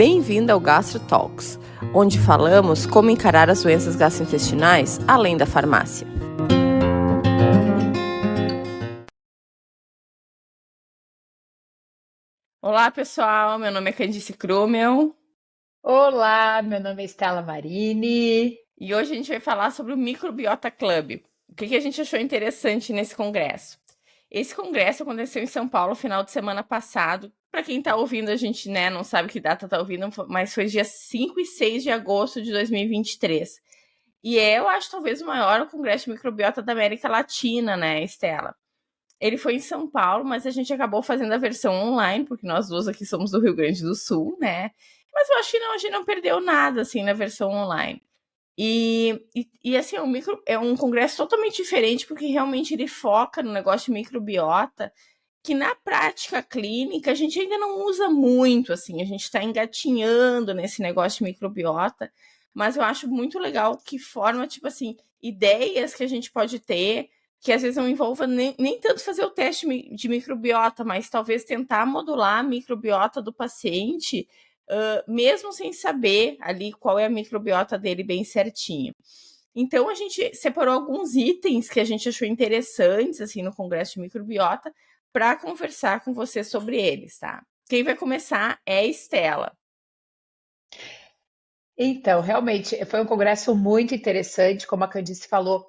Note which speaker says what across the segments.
Speaker 1: Bem-vindo ao Gastro Talks, onde falamos como encarar as doenças gastrointestinais além da farmácia. Olá, pessoal. Meu nome é Candice Krumel.
Speaker 2: Olá, meu nome é Stella Marini.
Speaker 1: E hoje a gente vai falar sobre o Microbiota Club. O que a gente achou interessante nesse congresso? Esse congresso aconteceu em São Paulo, final de semana passado. Para quem está ouvindo, a gente não sabe que data está ouvindo, mas foi dia 5 e 6 de agosto de 2023. E eu acho talvez o maior congresso de microbiota da América Latina, né, Estela? Ele foi em São Paulo, mas a gente acabou fazendo a versão online, porque nós duas aqui somos do Rio Grande do Sul, né? Mas eu acho que a gente não perdeu nada, assim, na versão online. E assim, é um congresso totalmente diferente, porque realmente ele foca no negócio de microbiota, que na prática clínica a gente ainda não usa muito, assim, a gente está engatinhando nesse negócio de microbiota, mas eu acho muito legal que forma, tipo assim, ideias que a gente pode ter, que às vezes não envolva nem tanto fazer o teste de microbiota, mas talvez tentar modular a microbiota do paciente, mesmo sem saber ali qual é a microbiota dele bem certinho. Então, a gente separou alguns itens que a gente achou interessantes, assim, no Congresso de Microbiota, para conversar com você sobre eles, tá? Quem vai começar é a Estela.
Speaker 2: Então, realmente, foi um congresso muito interessante, como a Candice falou.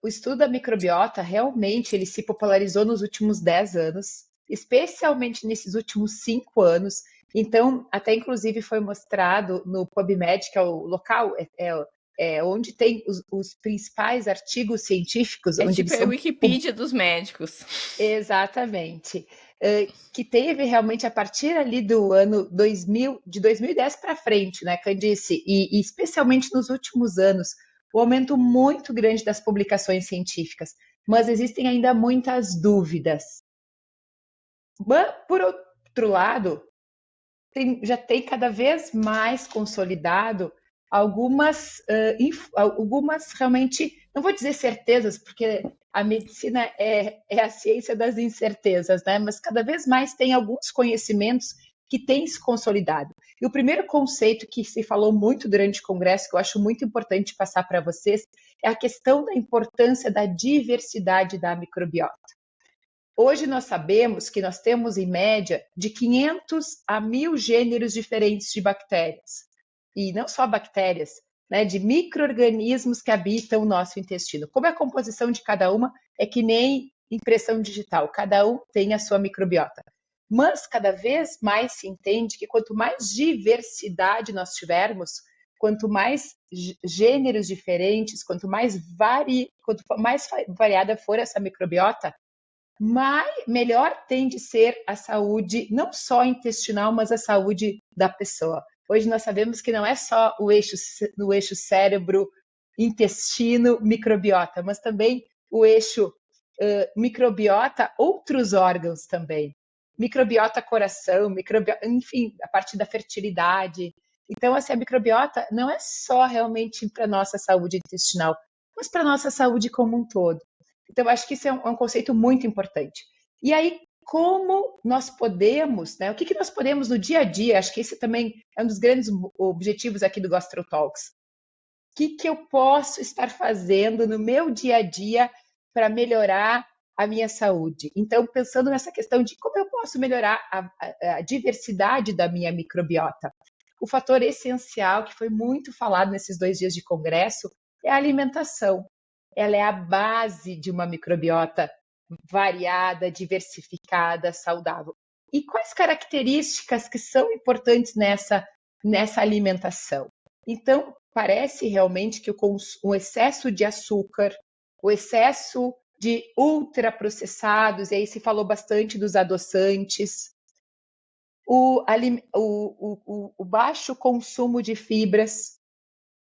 Speaker 2: O estudo da microbiota, realmente, ele se popularizou nos últimos 10 anos, especialmente nesses últimos 5 anos. Então, até inclusive foi mostrado no PubMed, que é o local, onde tem os principais artigos científicos,
Speaker 1: É
Speaker 2: onde
Speaker 1: tipo
Speaker 2: eles
Speaker 1: a
Speaker 2: são.
Speaker 1: Wikipedia dos médicos.
Speaker 2: Exatamente. Que teve realmente a partir ali do ano 2000, de 2010 para frente, né, Candice? E especialmente nos últimos anos, o aumento muito grande das publicações científicas. Mas existem ainda muitas dúvidas. Mas, por outro lado, já tem cada vez mais consolidado algumas realmente, não vou dizer certezas, porque a medicina é a ciência das incertezas, né? Mas cada vez mais tem alguns conhecimentos que têm se consolidado. E o primeiro conceito que se falou muito durante o congresso, que eu acho muito importante passar para vocês, é a questão da importância da diversidade da microbiota. Hoje nós sabemos que nós temos, em média, de 500 a 1.000 gêneros diferentes de bactérias. E não só bactérias, né, de micro-organismos que habitam o nosso intestino. Como é a composição de cada uma é que nem impressão digital, cada um tem a sua microbiota. Mas cada vez mais se entende que quanto mais diversidade nós tivermos, quanto mais gêneros diferentes, quanto mais variada for essa microbiota, melhor tem de ser a saúde, não só intestinal, mas a saúde da pessoa. Hoje nós sabemos que não é só o eixo cérebro, intestino, microbiota, mas também o eixo microbiota, outros órgãos também. Microbiota coração, enfim, a parte da fertilidade. Então, assim, a microbiota não é só realmente para a nossa saúde intestinal, mas para a nossa saúde como um todo. Então, acho que isso é um conceito muito importante. E aí, como nós podemos, né? O que nós podemos no dia a dia? Acho que esse também é um dos grandes objetivos aqui do Gastro Talks. O que eu posso estar fazendo no meu dia a dia para melhorar a minha saúde? Então, pensando nessa questão de como eu posso melhorar a diversidade da minha microbiota. O fator essencial que foi muito falado nesses 2 dias de congresso é a alimentação. Ela é a base de uma microbiota variada, diversificada, saudável. E quais características que são importantes nessa alimentação? Então, parece realmente que o excesso de açúcar, o excesso de ultraprocessados, e aí se falou bastante dos adoçantes, o baixo consumo de fibras,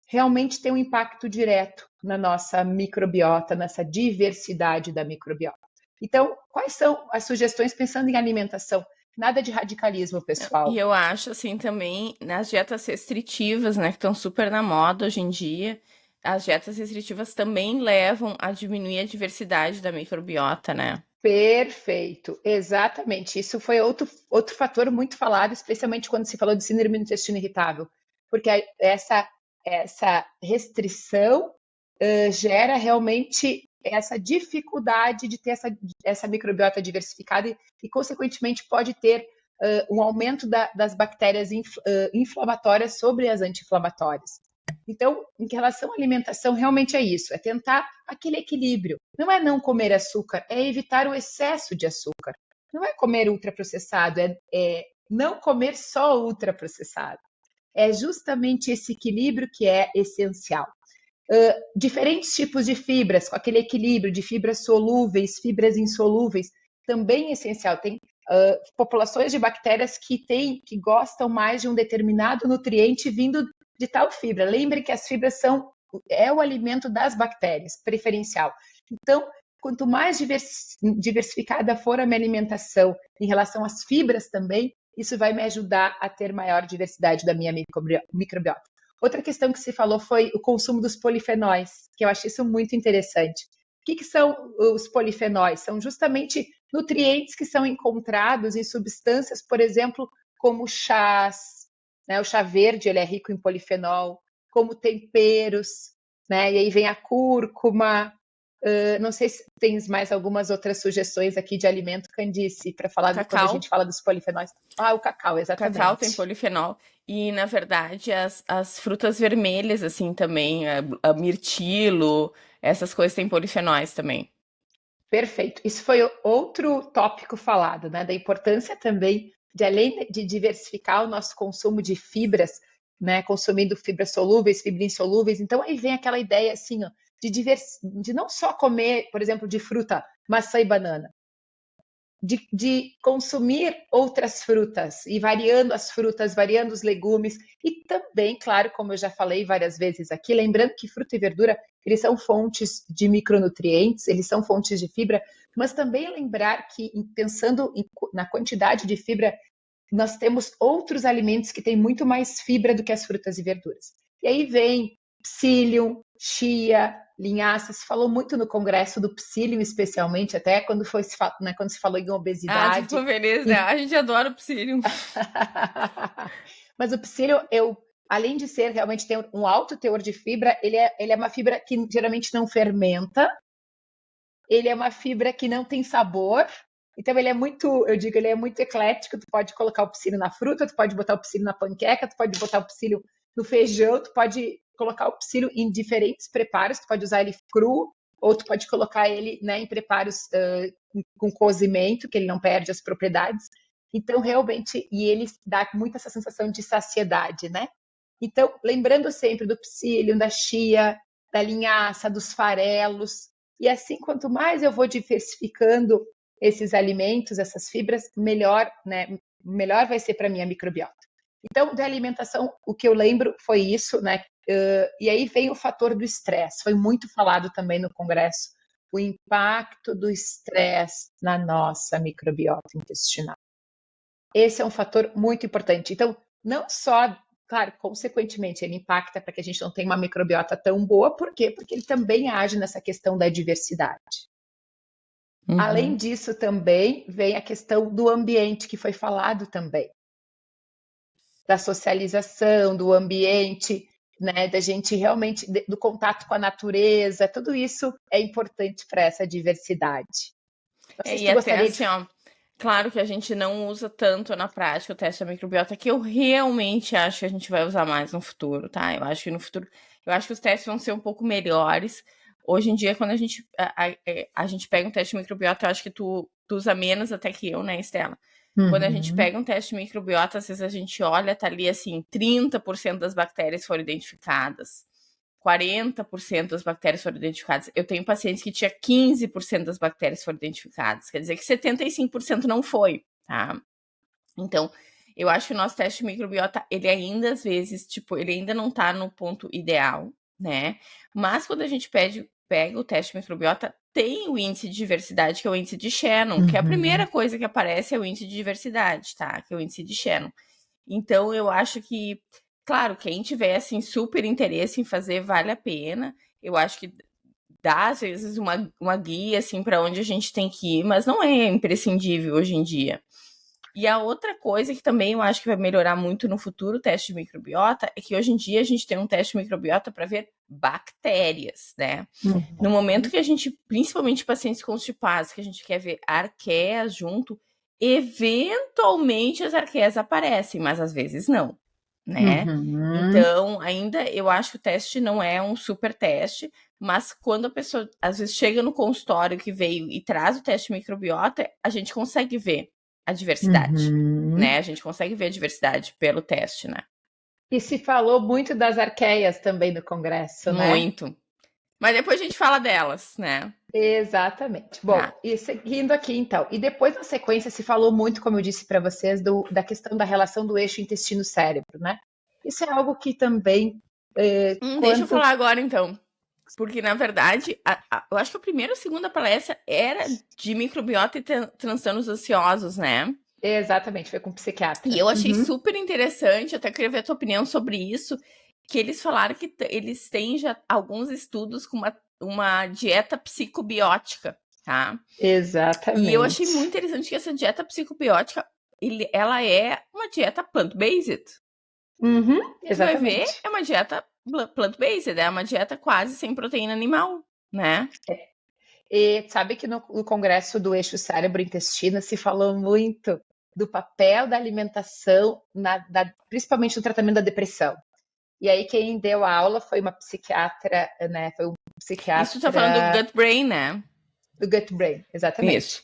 Speaker 2: realmente tem um impacto direto na nossa microbiota, nessa diversidade da microbiota. Então, quais são as sugestões pensando em alimentação? Nada de radicalismo, pessoal.
Speaker 1: E eu acho, assim, também, nas dietas restritivas, né, que estão super na moda hoje em dia, as dietas restritivas também levam a diminuir a diversidade da microbiota, né?
Speaker 2: Perfeito, exatamente. Isso foi outro fator muito falado, especialmente quando se falou de síndrome do intestino irritável, porque essa restrição gera realmente essa dificuldade de ter essa microbiota diversificada consequentemente, pode ter um aumento das bactérias inflamatórias sobre as anti-inflamatórias. Então, em relação à alimentação, realmente é isso, é tentar aquele equilíbrio. Não é não comer açúcar, é evitar o excesso de açúcar. Não é comer ultraprocessado, é não comer só ultraprocessado. É justamente esse equilíbrio que é essencial. Diferentes tipos de fibras, com aquele equilíbrio de fibras solúveis, fibras insolúveis, também é essencial. Tem populações de bactérias que gostam mais de um determinado nutriente vindo de tal fibra. Lembre que as fibras é o alimento das bactérias, preferencial. Então, quanto mais diversificada for a minha alimentação em relação às fibras também, isso vai me ajudar a ter maior diversidade da minha microbiota. Outra questão que se falou foi o consumo dos polifenóis, que eu acho isso muito interessante. O que são os polifenóis? São justamente nutrientes que são encontrados em substâncias, por exemplo, como chás, né? O chá verde ele é rico em polifenol, como temperos, né? E aí vem a cúrcuma. Não sei se tens mais algumas outras sugestões aqui de alimento, Candice, para falar quando a gente fala dos polifenóis. O cacau, exatamente.
Speaker 1: Cacau tem polifenol. E, na verdade, as frutas vermelhas, assim, também, a mirtilo, essas coisas têm polifenóis também.
Speaker 2: Perfeito. Isso foi outro tópico falado, né? Da importância também de, além de diversificar o nosso consumo de fibras, né? Consumindo fibras solúveis, fibras insolúveis. Então, aí vem aquela ideia, assim, ó, de não só comer, por exemplo, de fruta, maçã e banana, de consumir outras frutas e variando as frutas, variando os legumes e também, claro, como eu já falei várias vezes aqui, lembrando que fruta e verdura, eles são fontes de micronutrientes, eles são fontes de fibra, mas também lembrar que, pensando na quantidade de fibra, nós temos outros alimentos que têm muito mais fibra do que as frutas e verduras. E aí vem psyllium, chia, linhaça, se falou muito no congresso do psyllium, especialmente, até quando quando se falou em obesidade.
Speaker 1: Você ficou feliz, né? A gente adora o psyllium.
Speaker 2: Mas o psyllium, além de ser realmente ter um alto teor de fibra, ele é uma fibra que geralmente não fermenta, ele é uma fibra que não tem sabor, então ele é muito eclético, tu pode colocar o psyllium na fruta, tu pode botar o psyllium na panqueca, tu pode botar o psyllium no feijão, tu pode colocar o psyllium em diferentes preparos, tu pode usar ele cru, ou tu pode colocar ele, né, em preparos com cozimento, que ele não perde as propriedades. Então, realmente, e ele dá muito essa sensação de saciedade, né? Então, lembrando sempre do psyllium, da chia, da linhaça, dos farelos, e assim, quanto mais eu vou diversificando esses alimentos, essas fibras, melhor, né? Melhor vai ser para a minha microbiota. Então, da alimentação, o que eu lembro foi isso, né? E aí vem o fator do estresse. Foi muito falado também no congresso o impacto do estresse na nossa microbiota intestinal. Esse é um fator muito importante. Então, não só, claro, consequentemente, ele impacta para que a gente não tenha uma microbiota tão boa, por quê? Porque ele também age nessa questão da diversidade. Além disso, também vem a questão do ambiente, que foi falado também. Da socialização, do ambiente, né, da gente realmente, do contato com a natureza, tudo isso é importante para essa diversidade. Não sei se tu gostaria
Speaker 1: assim, ó, claro que a gente não usa tanto na prática o teste da microbiota, que eu realmente acho que a gente vai usar mais no futuro, tá? Eu acho que no futuro, eu acho que os testes vão ser um pouco melhores. Hoje em dia, quando a gente pega um teste de microbiota, eu acho que tu usa menos até que eu, né, Estela? Quando a gente pega um teste de microbiota, às vezes a gente olha, tá ali assim, 30% das bactérias foram identificadas. 40% das bactérias foram identificadas. Eu tenho pacientes que tinha 15% das bactérias foram identificadas. Quer dizer que 75% não foi, tá? Então, eu acho que o nosso teste de microbiota, ele ainda, às vezes, ele ainda não tá no ponto ideal, né? Mas quando a gente pega o teste de microbiota, tem o índice de diversidade, que é o índice de Shannon, que é a primeira coisa que aparece é o índice de diversidade, tá? Que é o índice de Shannon. Então, eu acho que, claro, quem tiver, assim, super interesse em fazer, vale a pena. Eu acho que dá, às vezes, uma guia, assim, para onde a gente tem que ir, mas não é imprescindível hoje em dia. E a outra coisa que também eu acho que vai melhorar muito no futuro o teste de microbiota é que hoje em dia a gente tem um teste de microbiota para ver bactérias, né? No momento que a gente, principalmente pacientes constipados, que a gente quer ver arqueias junto, eventualmente as arqueias aparecem, mas às vezes não, né? Então, ainda eu acho que o teste não é um super teste, mas quando a pessoa às vezes chega no consultório que veio e traz o teste de microbiota, a gente consegue ver a diversidade, né? A gente consegue ver a diversidade pelo teste, né?
Speaker 2: E se falou muito das arqueias também no congresso, né?
Speaker 1: Muito. Mas depois a gente fala delas, né?
Speaker 2: Exatamente. Bom, e seguindo aqui então, e depois na sequência se falou muito, como eu disse para vocês, da questão da relação do eixo intestino-cérebro, né? Isso é algo que também.
Speaker 1: Deixa eu falar agora então. Porque, na verdade, eu acho que a primeira ou segunda palestra era de microbiota e transtornos ansiosos, né?
Speaker 2: Exatamente, foi com psiquiatra.
Speaker 1: E eu achei super interessante, até queria ver a tua opinião sobre isso, que eles falaram que eles têm já alguns estudos com uma dieta psicobiótica, tá?
Speaker 2: Exatamente.
Speaker 1: E eu achei muito interessante que essa dieta psicobiótica, ela é uma dieta plant-based.
Speaker 2: Exatamente.
Speaker 1: Tu vai ver, é uma dieta plant-based, é uma dieta quase sem proteína animal, né?
Speaker 2: E sabe que no congresso do eixo cérebro-intestino se falou muito do papel da alimentação, principalmente no tratamento da depressão. E aí quem deu a aula foi uma psiquiatra, né? Foi um psiquiatra.
Speaker 1: Isso tá falando do gut brain, né?
Speaker 2: Do gut brain, exatamente.
Speaker 1: Isso.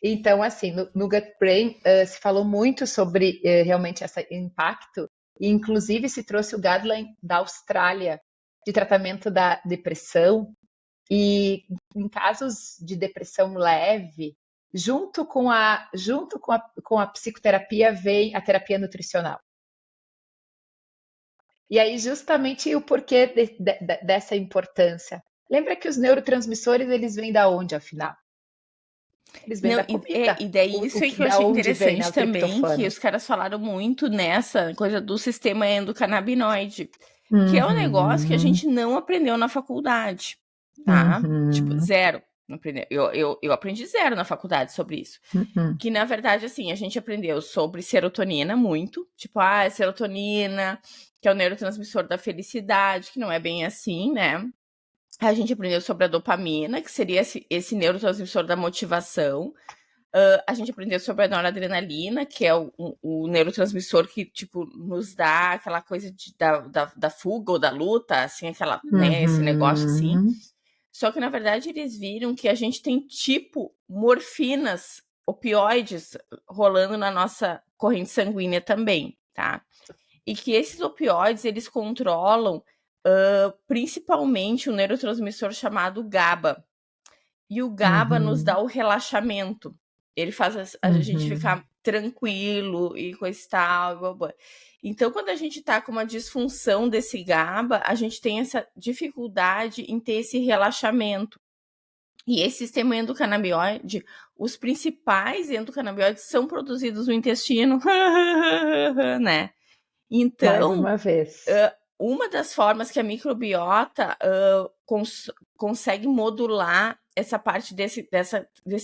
Speaker 2: Então, assim, no gut brain se falou muito sobre realmente esse impacto, e inclusive se trouxe o guideline da Austrália de tratamento da depressão, e em casos de depressão leve, junto com a psicoterapia vem a terapia nutricional. E aí, justamente o porquê dessa importância. Lembra que os neurotransmissores, eles vêm da onde, afinal? Eles vêm da comida.
Speaker 1: E daí isso que eu achei interessante também, que os caras falaram muito nessa coisa do sistema endocannabinoide, que é um negócio que a gente não aprendeu na faculdade, tá? Tipo, zero. Não aprendeu. Eu aprendi zero na faculdade sobre isso. Que, na verdade, assim, a gente aprendeu sobre serotonina muito. Tipo, serotonina, que é o neurotransmissor da felicidade, que não é bem assim, né? A gente aprendeu sobre a dopamina, que seria esse neurotransmissor da motivação. A gente aprendeu sobre a noradrenalina, que é o neurotransmissor que, tipo, nos dá aquela coisa da fuga ou da luta, assim, aquela, né, esse negócio assim. Só que, na verdade, eles viram que a gente tem, tipo, morfinas, opioides, rolando na nossa corrente sanguínea também, tá? E que esses opioides, eles controlam principalmente um neurotransmissor chamado GABA. E o GABA nos dá o relaxamento. Ele faz a gente ficar tranquilo e coisa e tal. Blá, blá. Então, quando a gente tá com uma disfunção desse GABA, a gente tem essa dificuldade em ter esse relaxamento. E esse sistema endocannabinoide, os principais endocannabinoides são produzidos no intestino, né? Então,
Speaker 2: mais uma vez.
Speaker 1: Uma das formas que a microbiota consegue modular essa parte desse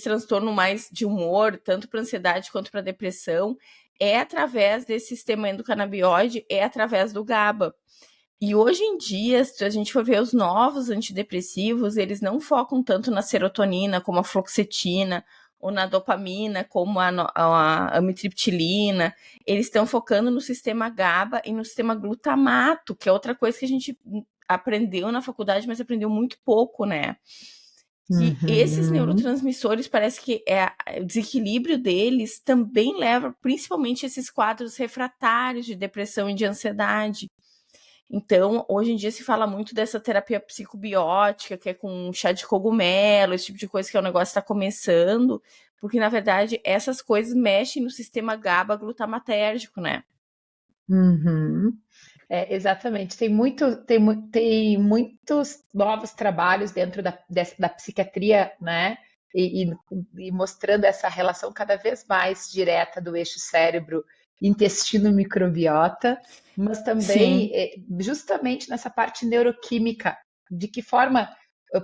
Speaker 1: transtorno mais de humor, tanto para ansiedade quanto para depressão, é através desse sistema endocannabinoide, é através do GABA. E hoje em dia, se a gente for ver os novos antidepressivos, eles não focam tanto na serotonina, como a fluoxetina, ou na dopamina, como a amitriptilina. Eles estão focando no sistema GABA e no sistema glutamato, que é outra coisa que a gente aprendeu na faculdade, mas aprendeu muito pouco, né? Que esses neurotransmissores, parece que o desequilíbrio deles também leva principalmente a esses quadros refratários de depressão e de ansiedade. Então, hoje em dia se fala muito dessa terapia psicobiótica, que é com chá de cogumelo, esse tipo de coisa que é um negócio que está começando, porque, na verdade, essas coisas mexem no sistema GABA glutamatérgico, né?
Speaker 2: Exatamente. Tem muitos novos trabalhos dentro da psiquiatria, né? E mostrando essa relação cada vez mais direta do eixo cérebro-intestino-microbiota, mas também justamente nessa parte neuroquímica, de que forma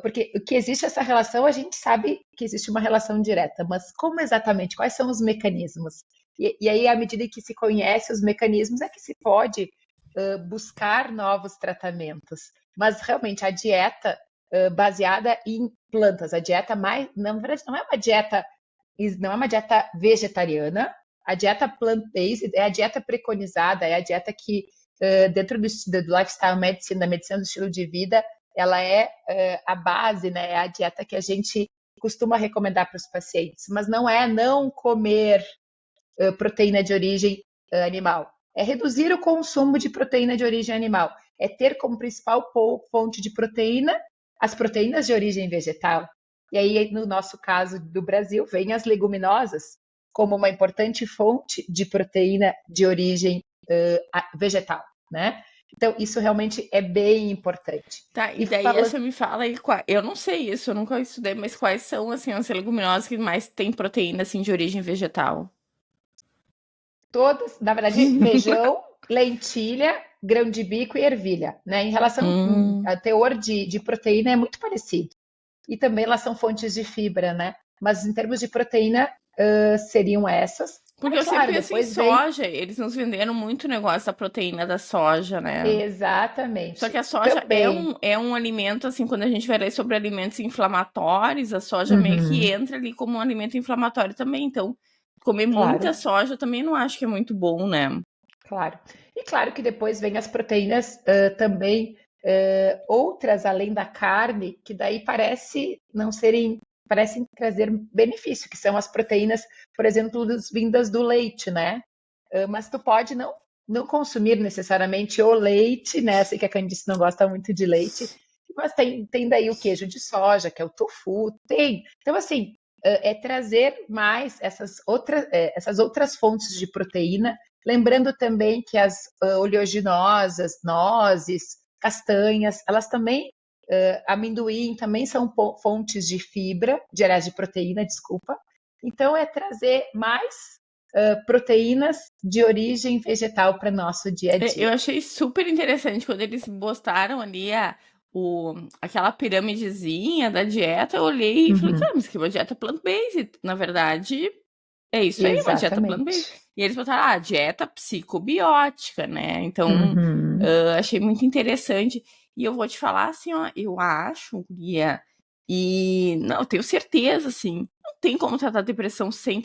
Speaker 2: Porque o que existe essa relação, a gente sabe que existe uma relação direta, mas como exatamente? Quais são os mecanismos? E aí, à medida que se conhece os mecanismos, é que se pode buscar novos tratamentos. Mas realmente a dieta baseada em plantas, a dieta mais, na verdade, não é uma dieta vegetariana, a dieta plant-based é a dieta preconizada, é a dieta que dentro do lifestyle medicine, da medicina do estilo de vida, ela é a base, né? É a dieta que a gente costuma recomendar para os pacientes, mas não é não comer proteína de origem animal. É reduzir o consumo de proteína de origem animal. É ter como principal fonte de proteína as proteínas de origem vegetal. E aí, no nosso caso do Brasil, vem as leguminosas como uma importante fonte de proteína de origem vegetal, né? Então, isso realmente é bem importante.
Speaker 1: Tá, e daí você me fala aí, eu não sei isso, eu nunca estudei, mas quais são, assim, as leguminosas que mais têm proteína, assim, de origem vegetal?
Speaker 2: Todas, na verdade, feijão, lentilha, grão de bico e ervilha, né? Em relação ao teor de proteína é muito parecido. E também elas são fontes de fibra, né? Mas em termos de proteína, seriam essas.
Speaker 1: Porque
Speaker 2: é
Speaker 1: eu
Speaker 2: claro,
Speaker 1: sempre penso em
Speaker 2: depois vem.
Speaker 1: soja, eles nos venderam muito o negócio da proteína da soja, né? Só que
Speaker 2: Exatamente.
Speaker 1: a soja
Speaker 2: Também.
Speaker 1: é um alimento, assim, quando a gente vai ler sobre alimentos inflamatórios, a soja meio que
Speaker 2: Uhum,
Speaker 1: entra ali como um alimento inflamatório também. Então, comer
Speaker 2: claro,
Speaker 1: muita soja também não acho que é muito bom, né?
Speaker 2: claro. E claro que depois vem as proteínas também, outras além da carne, que daí parecem trazer benefício, que são as proteínas, por exemplo, vindas do leite, né? Mas tu pode não consumir necessariamente o leite, né? Sei que a Candice não gosta muito de leite, mas tem daí o queijo de soja, que é o tofu, tem. Então, assim, é trazer mais essas outras fontes de proteína, lembrando também que as oleaginosas, nozes, castanhas, elas também, amendoim, também são fontes de fibra, de proteína, desculpa. Então, é trazer mais proteínas de origem vegetal para nosso dia a
Speaker 1: Eu
Speaker 2: dia.
Speaker 1: achei super interessante quando eles botaram ali aquela piramidezinha da dieta. Eu olhei e falei,
Speaker 2: Uhum.
Speaker 1: cara, mas que é uma dieta plant-based. Na verdade, é isso aí, uma dieta plant-based.
Speaker 2: Exatamente.
Speaker 1: E eles botaram, dieta psicobiótica, né? Então,
Speaker 2: Uhum.
Speaker 1: achei muito interessante. E eu vou te falar assim, ó, eu acho, Guia, e não, eu tenho certeza, assim, não tem como tratar depressão sem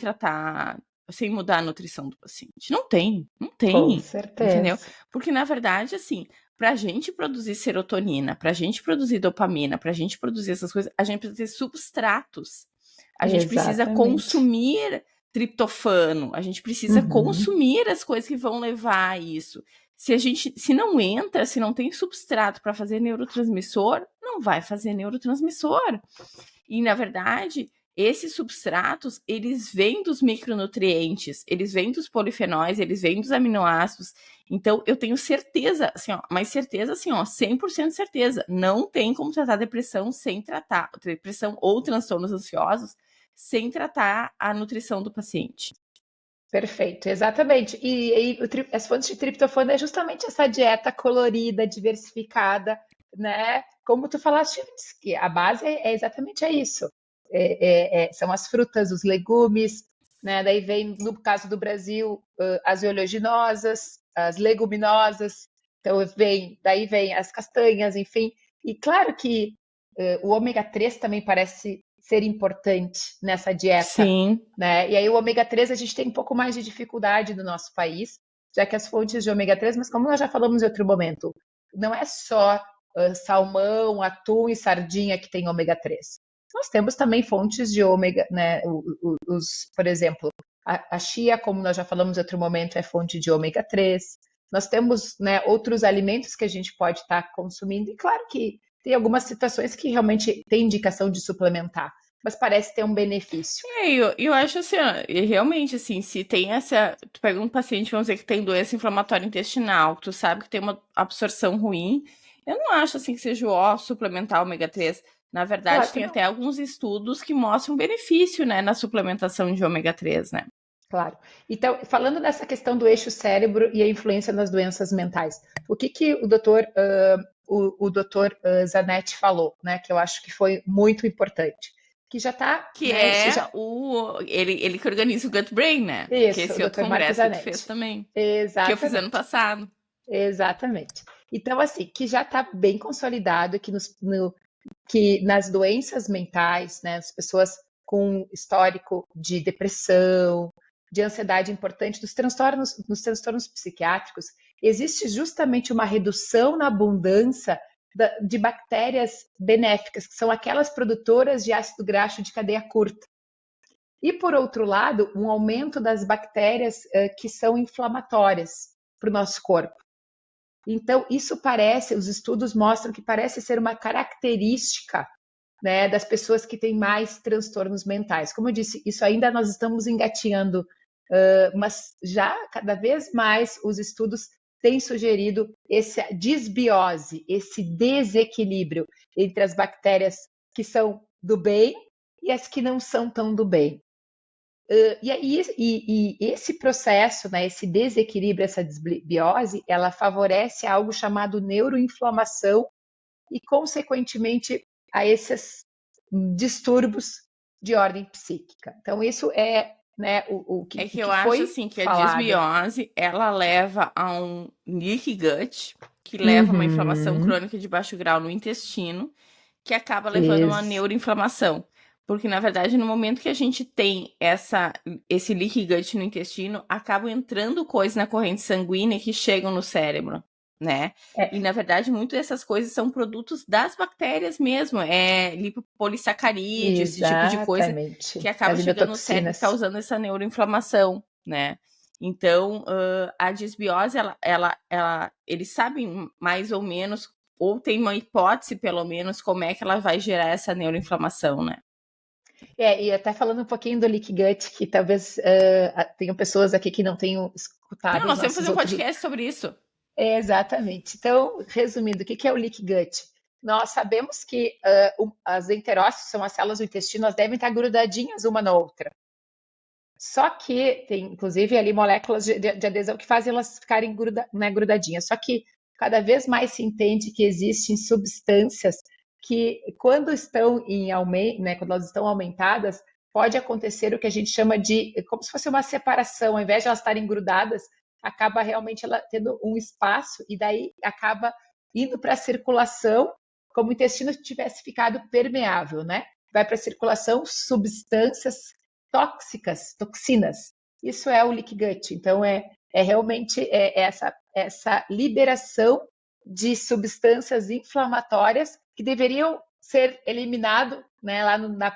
Speaker 1: mudar a nutrição do paciente. Não tem, não
Speaker 2: Com
Speaker 1: tem, entendeu?
Speaker 2: certeza.
Speaker 1: Porque, na verdade, assim, pra gente produzir serotonina, pra gente produzir dopamina, pra gente produzir essas coisas, a gente precisa ter substratos. A gente precisa
Speaker 2: Exatamente.
Speaker 1: consumir triptofano, a gente precisa
Speaker 2: Uhum.
Speaker 1: consumir as coisas que vão levar a isso. Se não entra, se não tem substrato para fazer neurotransmissor, não vai fazer neurotransmissor. E na verdade, esses substratos, eles vêm dos micronutrientes, eles vêm dos polifenóis, eles vêm dos aminoácidos. Então, eu tenho certeza, assim, ó, mas certeza, assim, ó, 100% certeza, não tem como tratar depressão sem tratar, depressão ou transtornos ansiosos, sem tratar a nutrição do paciente.
Speaker 2: Perfeito, exatamente. E aí, as fontes de triptofano é justamente essa dieta colorida, diversificada, né? Como tu falaste antes, que a base é exatamente isso. São as frutas, os legumes, né? Daí vem, no caso do Brasil, as oleaginosas, as leguminosas. Então, daí vem as castanhas, enfim. E claro que o ômega 3 também parece ser importante nessa dieta,
Speaker 1: Sim,
Speaker 2: né? E aí o ômega 3 a gente tem um pouco mais de dificuldade no nosso país, já que as fontes de ômega 3, mas como nós já falamos em outro momento, não é só salmão, atum e sardinha que tem ômega 3. Nós temos também fontes de ômega, né? Por exemplo, a chia, como nós já falamos em outro momento, é fonte de ômega 3. Nós temos, né, outros alimentos que a gente pode estar consumindo, e claro que tem algumas situações que realmente tem indicação de suplementar, mas parece ter um benefício.
Speaker 1: eu acho assim, ó, e realmente, assim, se tem essa. Tu pega um paciente, vamos dizer, que tem doença inflamatória intestinal, que tu sabe que tem uma absorção ruim, eu não acho assim que seja ó suplementar ômega 3. Na verdade,
Speaker 2: Claro que
Speaker 1: tem
Speaker 2: não.
Speaker 1: até alguns estudos que mostram benefício, né, na suplementação de ômega 3, né?
Speaker 2: Claro. Então, falando dessa questão do eixo cérebro e a influência nas doenças mentais, o que o doutor o doutor Zanetti falou, né, que eu acho que foi muito importante, que já está,
Speaker 1: Que
Speaker 2: né,
Speaker 1: é ele que organiza o Gut Brain, né? Que é
Speaker 2: isso, o
Speaker 1: esse outro
Speaker 2: doutor Marcos
Speaker 1: congresso que tu fez
Speaker 2: Zanetti.
Speaker 1: também. Que eu fiz ano
Speaker 2: Exatamente,
Speaker 1: passado.
Speaker 2: exatamente. Então, assim, que já está bem consolidado que nas doenças mentais, né, as pessoas com histórico de depressão, de ansiedade importante, nos transtornos psiquiátricos, existe justamente uma redução na abundância de bactérias benéficas, que são aquelas produtoras de ácido graxo de cadeia curta. E, por outro lado, um aumento das bactérias que são inflamatórias para o nosso corpo. Então, isso parece, os estudos mostram que parece ser uma característica, né, das pessoas que têm mais transtornos mentais. Como eu disse, isso ainda nós estamos engatinhando, mas já cada vez mais os estudos têm sugerido essa disbiose, esse desequilíbrio entre as bactérias que são do bem e as que não são tão do bem. E esse processo, né, esse desequilíbrio, essa desbiose, ela favorece algo chamado neuroinflamação e, consequentemente, a esses distúrbios de ordem psíquica. Então, isso é, né, o
Speaker 1: É que
Speaker 2: que
Speaker 1: eu acho
Speaker 2: foi
Speaker 1: assim que a
Speaker 2: falado.
Speaker 1: disbiose, ela leva a um leaky gut, que leva a uma inflamação
Speaker 2: Uhum,
Speaker 1: crônica de baixo grau no intestino, que acaba levando a uma
Speaker 2: isso,
Speaker 1: neuroinflamação. Porque, na verdade, no momento que a gente tem esse leaky gut no intestino, acabam entrando coisas na corrente sanguínea que chegam no cérebro, né? E,
Speaker 2: é,
Speaker 1: na verdade, muitas dessas coisas são produtos das bactérias mesmo. É lipopolissacarídeo, esse tipo de coisa que
Speaker 2: exatamente,
Speaker 1: acaba
Speaker 2: as
Speaker 1: chegando no cérebro e
Speaker 2: endotoxinas.
Speaker 1: causando essa neuroinflamação, né? Então, a disbiose, eles sabem mais ou menos, ou tem uma hipótese, pelo menos, como é que ela vai gerar essa neuroinflamação, né?
Speaker 2: E até falando um pouquinho do leaky gut, que talvez tenham pessoas aqui que não tenham escutado
Speaker 1: Não,
Speaker 2: os
Speaker 1: nós temos que
Speaker 2: nossos
Speaker 1: fazer um
Speaker 2: outros.
Speaker 1: podcast sobre isso.
Speaker 2: Exatamente. Então, resumindo, o que é o leaky gut? Nós sabemos que as enterócitos, são as células do intestino, elas devem estar grudadinhas uma na outra. Só que tem, inclusive, ali moléculas de adesão que fazem elas ficarem grudadinhas. Só que cada vez mais se entende que existem substâncias que, quando estão em aumento, né, quando elas estão aumentadas, pode acontecer o que a gente chama de, como se fosse uma separação. Ao invés de elas estarem grudadas, acaba realmente ela tendo um espaço e daí acaba indo para a circulação, como o intestino tivesse ficado permeável, né? Vai para a circulação substâncias tóxicas, toxinas. Isso é o leaky gut. Então, realmente essa liberação de substâncias inflamatórias que deveriam ser eliminadas, né,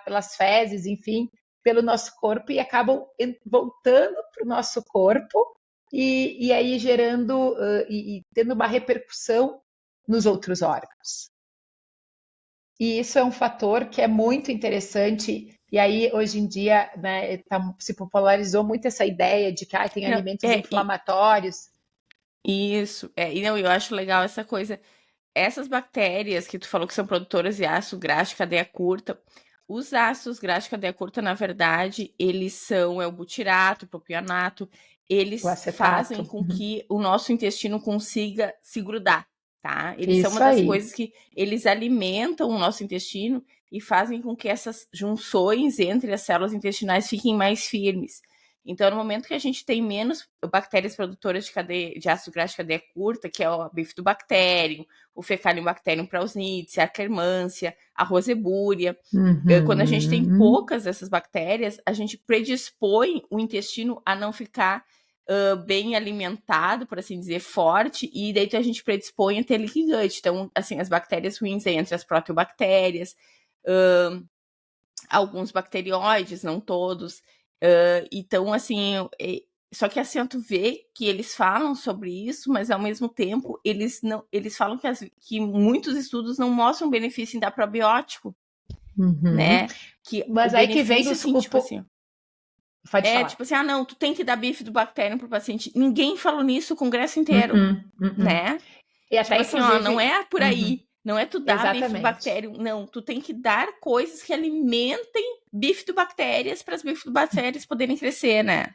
Speaker 2: pelas fezes, enfim, pelo nosso corpo e acabam voltando para o nosso corpo e aí gerando e tendo uma repercussão nos outros órgãos. E isso é um fator que é muito interessante. E aí, hoje em dia, né, se popularizou muito essa ideia de que tem
Speaker 1: Não,
Speaker 2: alimentos inflamatórios.
Speaker 1: e não, eu acho legal essa coisa. Essas bactérias que tu falou que são produtoras de ácido graxo de cadeia curta, os ácidos graxos de cadeia curta, na verdade, eles são o butirato, o propionato,
Speaker 2: O
Speaker 1: eles fazem
Speaker 2: acetato.
Speaker 1: com que o nosso intestino consiga se grudar, tá? Eles são uma
Speaker 2: Isso
Speaker 1: das
Speaker 2: aí.
Speaker 1: coisas que eles alimentam o nosso intestino e fazem com que essas junções entre as células intestinais fiquem mais firmes. Então, no momento que a gente tem menos bactérias produtoras de ácido graxo de cadeia curta, que é o bifidobacterium, o Fecalibacterium prausnitzia, a Akkermansia, a Rosebúria, quando a gente tem
Speaker 2: Uhum.
Speaker 1: poucas dessas bactérias, a gente predispõe o intestino a não ficar bem alimentado, por assim dizer, forte, e daí a gente predispõe a ter leaky gut. Então, assim, as bactérias ruins entre as proteobactérias, alguns bacterióides, não todos. Então, assim, só que assim, tu vê que eles falam sobre isso, mas ao mesmo tempo eles falam que muitos estudos não mostram benefício em dar probiótico,
Speaker 2: Uhum.
Speaker 1: né? Que o
Speaker 2: Mas aí que vem
Speaker 1: benefício, assim, tipo assim,
Speaker 2: Pode falar.
Speaker 1: tipo assim, não, tu tem que dar bifidobacterium pro paciente. Ninguém falou nisso o congresso inteiro,
Speaker 2: Uhum.
Speaker 1: né?
Speaker 2: E até,
Speaker 1: Tipo assim, ó, não
Speaker 2: inclusive.
Speaker 1: é por
Speaker 2: Uhum.
Speaker 1: aí. Não é tu dar
Speaker 2: Exatamente.
Speaker 1: bifidobacterium. Não, tu tem que dar coisas que alimentem bifidobactérias para as bifidobactérias poderem crescer, né?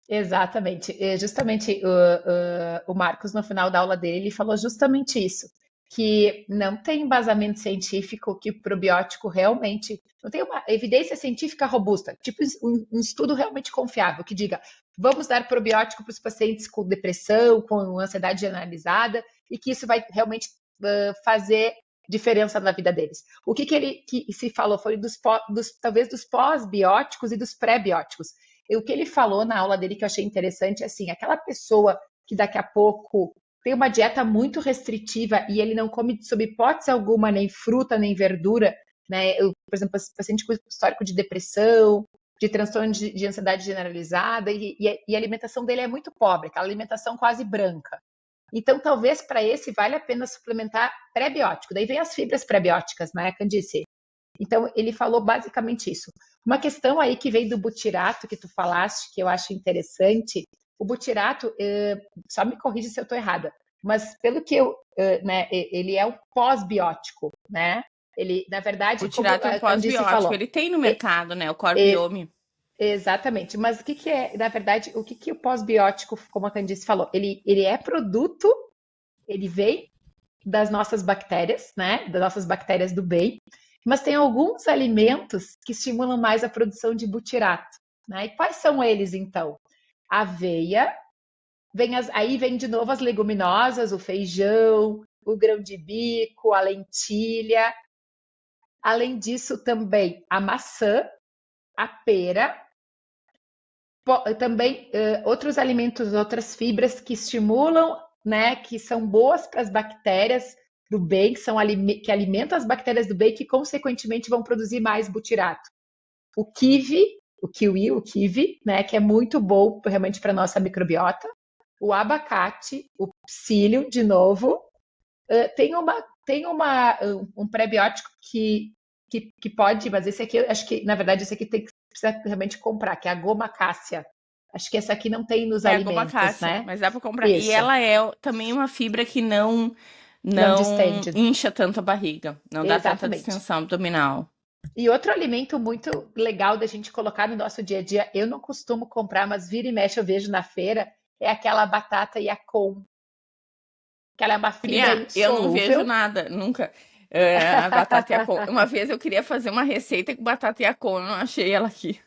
Speaker 2: Exatamente. Justamente o Marcos, no final da aula dele, ele falou justamente isso. que não tem embasamento científico, que o probiótico realmente não tem uma evidência científica robusta, tipo um estudo realmente confiável que diga vamos dar probiótico para os pacientes com depressão, com ansiedade generalizada e que isso vai realmente fazer diferença na vida deles. O que se falou foi talvez dos pós-bióticos e dos pré-bióticos. E o que ele falou na aula dele que eu achei interessante é assim, aquela pessoa que daqui a pouco tem uma dieta muito restritiva e ele não come, sob hipótese alguma, nem fruta, nem verdura, né? Por exemplo, paciente com histórico de depressão, de transtorno de ansiedade generalizada, e a alimentação dele é muito pobre, aquela alimentação quase branca. Então, talvez para esse vale a pena suplementar pré-biótico. Daí vem as fibras pré-bióticas, né, Candice? Então, ele falou basicamente isso. Uma questão aí que veio do butirato, que tu falaste, que eu acho interessante, o butirato, só me corrija se eu estou errada, mas pelo que né, ele é um pós-biótico, né? Ele, na verdade,
Speaker 1: O butirato é um
Speaker 2: a Candice
Speaker 1: pós-biótico,
Speaker 2: falou,
Speaker 1: ele tem no mercado, né? O Corbiome.
Speaker 2: exatamente. Mas o que é, na verdade, o que o pós-biótico, como a Candice falou, ele é produto, ele vem das nossas bactérias, né? Das nossas bactérias do bem, mas tem alguns alimentos que estimulam mais a produção de butirato, né? E quais são eles, então? Aveia, aí vem de novo as leguminosas, o feijão, o grão de bico, a lentilha. Além disso, também a maçã, a pera, também outros alimentos, outras fibras que estimulam, né, que são boas para as bactérias do bem, que alimentam as bactérias do bem, que consequentemente vão produzir mais butirato. O kiwi, né, que é muito bom realmente para a nossa microbiota. O abacate, o psyllium, de novo. Tem um pré-biótico que pode, mas esse aqui, acho que, na verdade, esse aqui precisa realmente comprar, que é a goma cássia. Acho que essa aqui não tem nos
Speaker 1: É a goma
Speaker 2: alimentos,
Speaker 1: cássia,
Speaker 2: né?
Speaker 1: mas dá pra comprar. E
Speaker 2: Isso,
Speaker 1: ela é também uma fibra que não
Speaker 2: não
Speaker 1: não
Speaker 2: distende.
Speaker 1: incha tanto a barriga, não dá tanta
Speaker 2: Exatamente.
Speaker 1: distensão abdominal.
Speaker 2: E outro alimento muito legal da gente colocar no nosso dia a dia, eu não costumo comprar, mas vira e mexe eu vejo na feira, é aquela batata Yacon, que ela é uma fibra
Speaker 1: Eu não vejo
Speaker 2: insolúvel.
Speaker 1: nada, nunca. A batata Yacon. Uma vez eu queria fazer uma receita com batata Yacon, eu não achei ela aqui.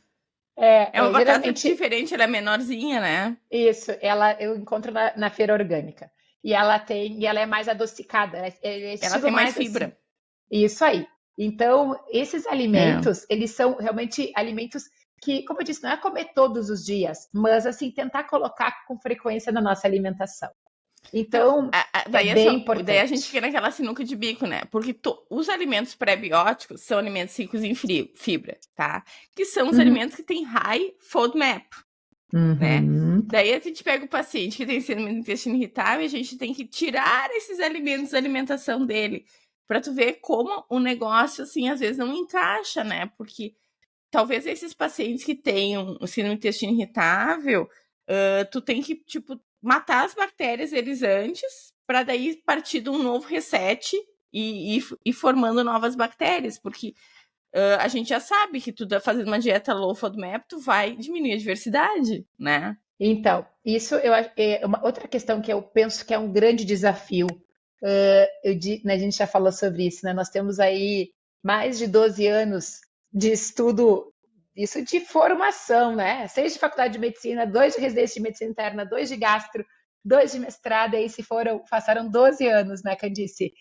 Speaker 1: É uma batata
Speaker 2: Geralmente
Speaker 1: diferente, ela é menorzinha, né?
Speaker 2: isso, eu encontro na feira orgânica. E ela é mais adocicada, é
Speaker 1: Ela
Speaker 2: estilo
Speaker 1: tem mais
Speaker 2: mais assim.
Speaker 1: fibra.
Speaker 2: Isso aí. Então, esses
Speaker 1: É.
Speaker 2: alimentos, eles são realmente alimentos que, como eu disse, não é comer todos os dias, mas assim, tentar colocar com frequência na nossa alimentação.
Speaker 1: Não,
Speaker 2: Então, é
Speaker 1: daí, assim,
Speaker 2: bem
Speaker 1: ó, daí a gente
Speaker 2: importante.
Speaker 1: fica naquela sinuca de bico, né? Porque os alimentos pré-bióticos são alimentos ricos em fibra, tá? Que são os
Speaker 2: Uhum.
Speaker 1: alimentos que têm high FODMAP, né?
Speaker 2: Uhum.
Speaker 1: Daí a gente pega o paciente que tem síndrome do intestino irritável e a gente tem que tirar esses alimentos da alimentação dele. Pra tu ver como o negócio, assim, às vezes não encaixa, né? Porque talvez esses pacientes que tenham o síndrome do intestino irritável, tu tem que, tipo, matar as bactérias deles antes, para daí partir de um novo reset e ir formando novas bactérias, porque a gente já sabe que tu tá fazendo uma dieta low FODMAP, tu vai diminuir a diversidade, né?
Speaker 2: Então, isso eu acho é uma outra questão que eu penso que é um grande desafio. Né, a gente já falou sobre isso, né? Nós temos aí mais de 12 anos de estudo, isso de formação, né? 6 de faculdade de medicina, 2 de residência de medicina interna, 2 de gastro, 2 de mestrado, aí passaram 12 anos, né, Candice?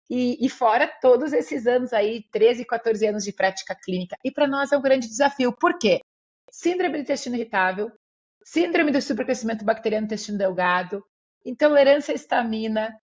Speaker 2: E fora todos esses anos aí, 13, 14 anos de prática clínica. E para nós é um grande desafio. Por quê? Síndrome do intestino irritável, síndrome do supercrescimento bacteriano do intestino delgado, intolerância à histamina,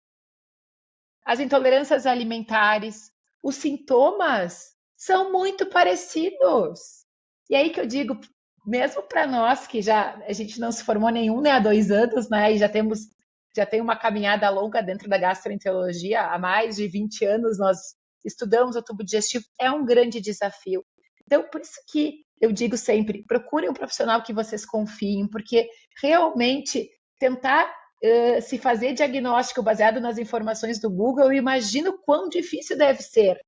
Speaker 2: as intolerâncias alimentares, os sintomas são muito parecidos. E aí que eu digo, mesmo para nós que já a gente não se formou nenhum nem há 2 anos, né, e já tem uma caminhada longa dentro da gastroenterologia, há mais de 20 anos nós estudamos o tubo digestivo, é um grande desafio. Então, por isso que eu digo sempre, procurem um profissional que vocês confiem, porque realmente tentar se fazer diagnóstico baseado nas informações do Google, eu imagino quão difícil deve ser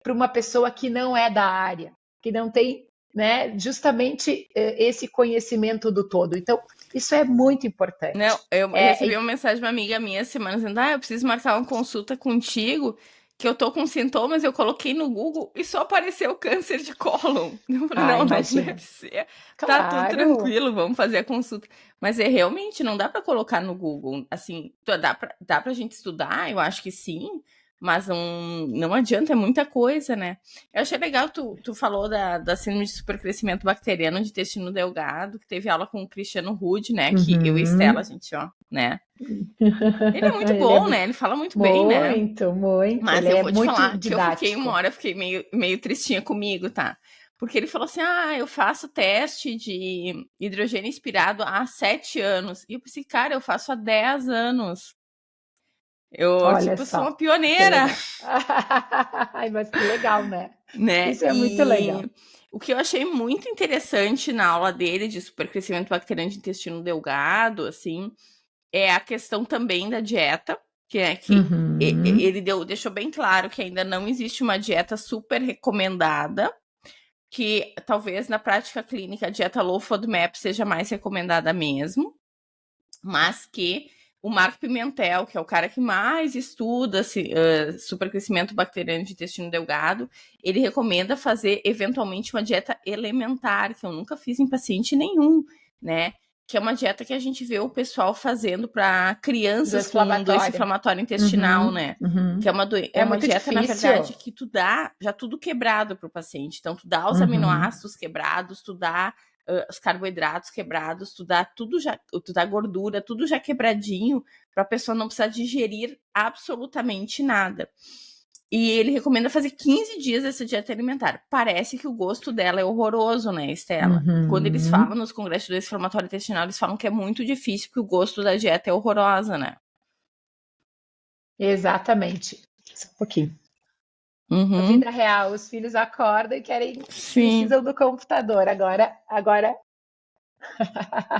Speaker 2: para uma pessoa que não é da área, que não tem, né, justamente esse conhecimento do todo. Então, Isso é muito importante.
Speaker 1: Não, eu recebi uma mensagem de uma amiga minha essa semana dizendo: eu preciso marcar uma consulta contigo, que eu tô com sintomas, eu coloquei no Google e só apareceu câncer de cólon. Eu falei, não
Speaker 2: imagina.
Speaker 1: deve ser. Tá tudo
Speaker 2: Claro.
Speaker 1: tranquilo, vamos fazer a consulta. Mas realmente não dá pra colocar no Google. Assim, dá pra gente estudar, eu acho que sim, mas não adianta, é muita coisa, né? Eu achei legal, tu falou da síndrome de supercrescimento bacteriano de intestino delgado, que teve aula com o Cristiano Rude, né? Que eu e Estela, a gente, ó, né? Ele é muito bom, né? Ele fala muito bem, né?
Speaker 2: Muito.
Speaker 1: Mas
Speaker 2: Ele
Speaker 1: eu
Speaker 2: é
Speaker 1: vou te
Speaker 2: muito
Speaker 1: falar que eu fiquei
Speaker 2: didático.
Speaker 1: uma hora, fiquei meio tristinha comigo, tá? Porque ele falou assim: eu faço teste de hidrogênio inspirado há 7 anos. E eu pensei, cara, eu faço há 10 anos. Eu,
Speaker 2: Olha
Speaker 1: sou
Speaker 2: só,
Speaker 1: uma
Speaker 2: que
Speaker 1: pioneira.
Speaker 2: legal. Ai, mas que legal, né?
Speaker 1: Né?
Speaker 2: Isso é muito legal.
Speaker 1: E o que eu achei muito interessante na aula dele de supercrescimento bacteriano de intestino delgado, assim, é a questão também da dieta, que é que ele deixou bem claro que ainda não existe uma dieta super recomendada, que talvez na prática clínica a dieta low FODMAP seja mais recomendada mesmo, mas que o Marco Pimentel, que é o cara que mais estuda supercrescimento bacteriano de intestino delgado, ele recomenda fazer eventualmente uma dieta elementar, que eu nunca fiz em paciente nenhum, né? Que é uma dieta que a gente vê o pessoal fazendo para crianças com doença inflamatória intestinal, né? Que é uma dieta,
Speaker 2: difícil.
Speaker 1: na verdade, que tu dá já tudo quebrado pro paciente. Então, tu dá os aminoácidos quebrados, tu dá os carboidratos quebrados, tu dá gordura, tudo já quebradinho, para a pessoa não precisar digerir absolutamente nada. E ele recomenda fazer 15 dias dessa dieta alimentar. Parece que o gosto dela é horroroso, né, Estela? Quando eles falam nos congressos do inflamatório intestinal, eles falam que é muito difícil, que o gosto da dieta é horrorosa, né?
Speaker 2: Exatamente. Só um pouquinho. A
Speaker 1: Uhum.
Speaker 2: vida real, os filhos acordam e
Speaker 1: Sim.
Speaker 2: precisam do computador. Agora.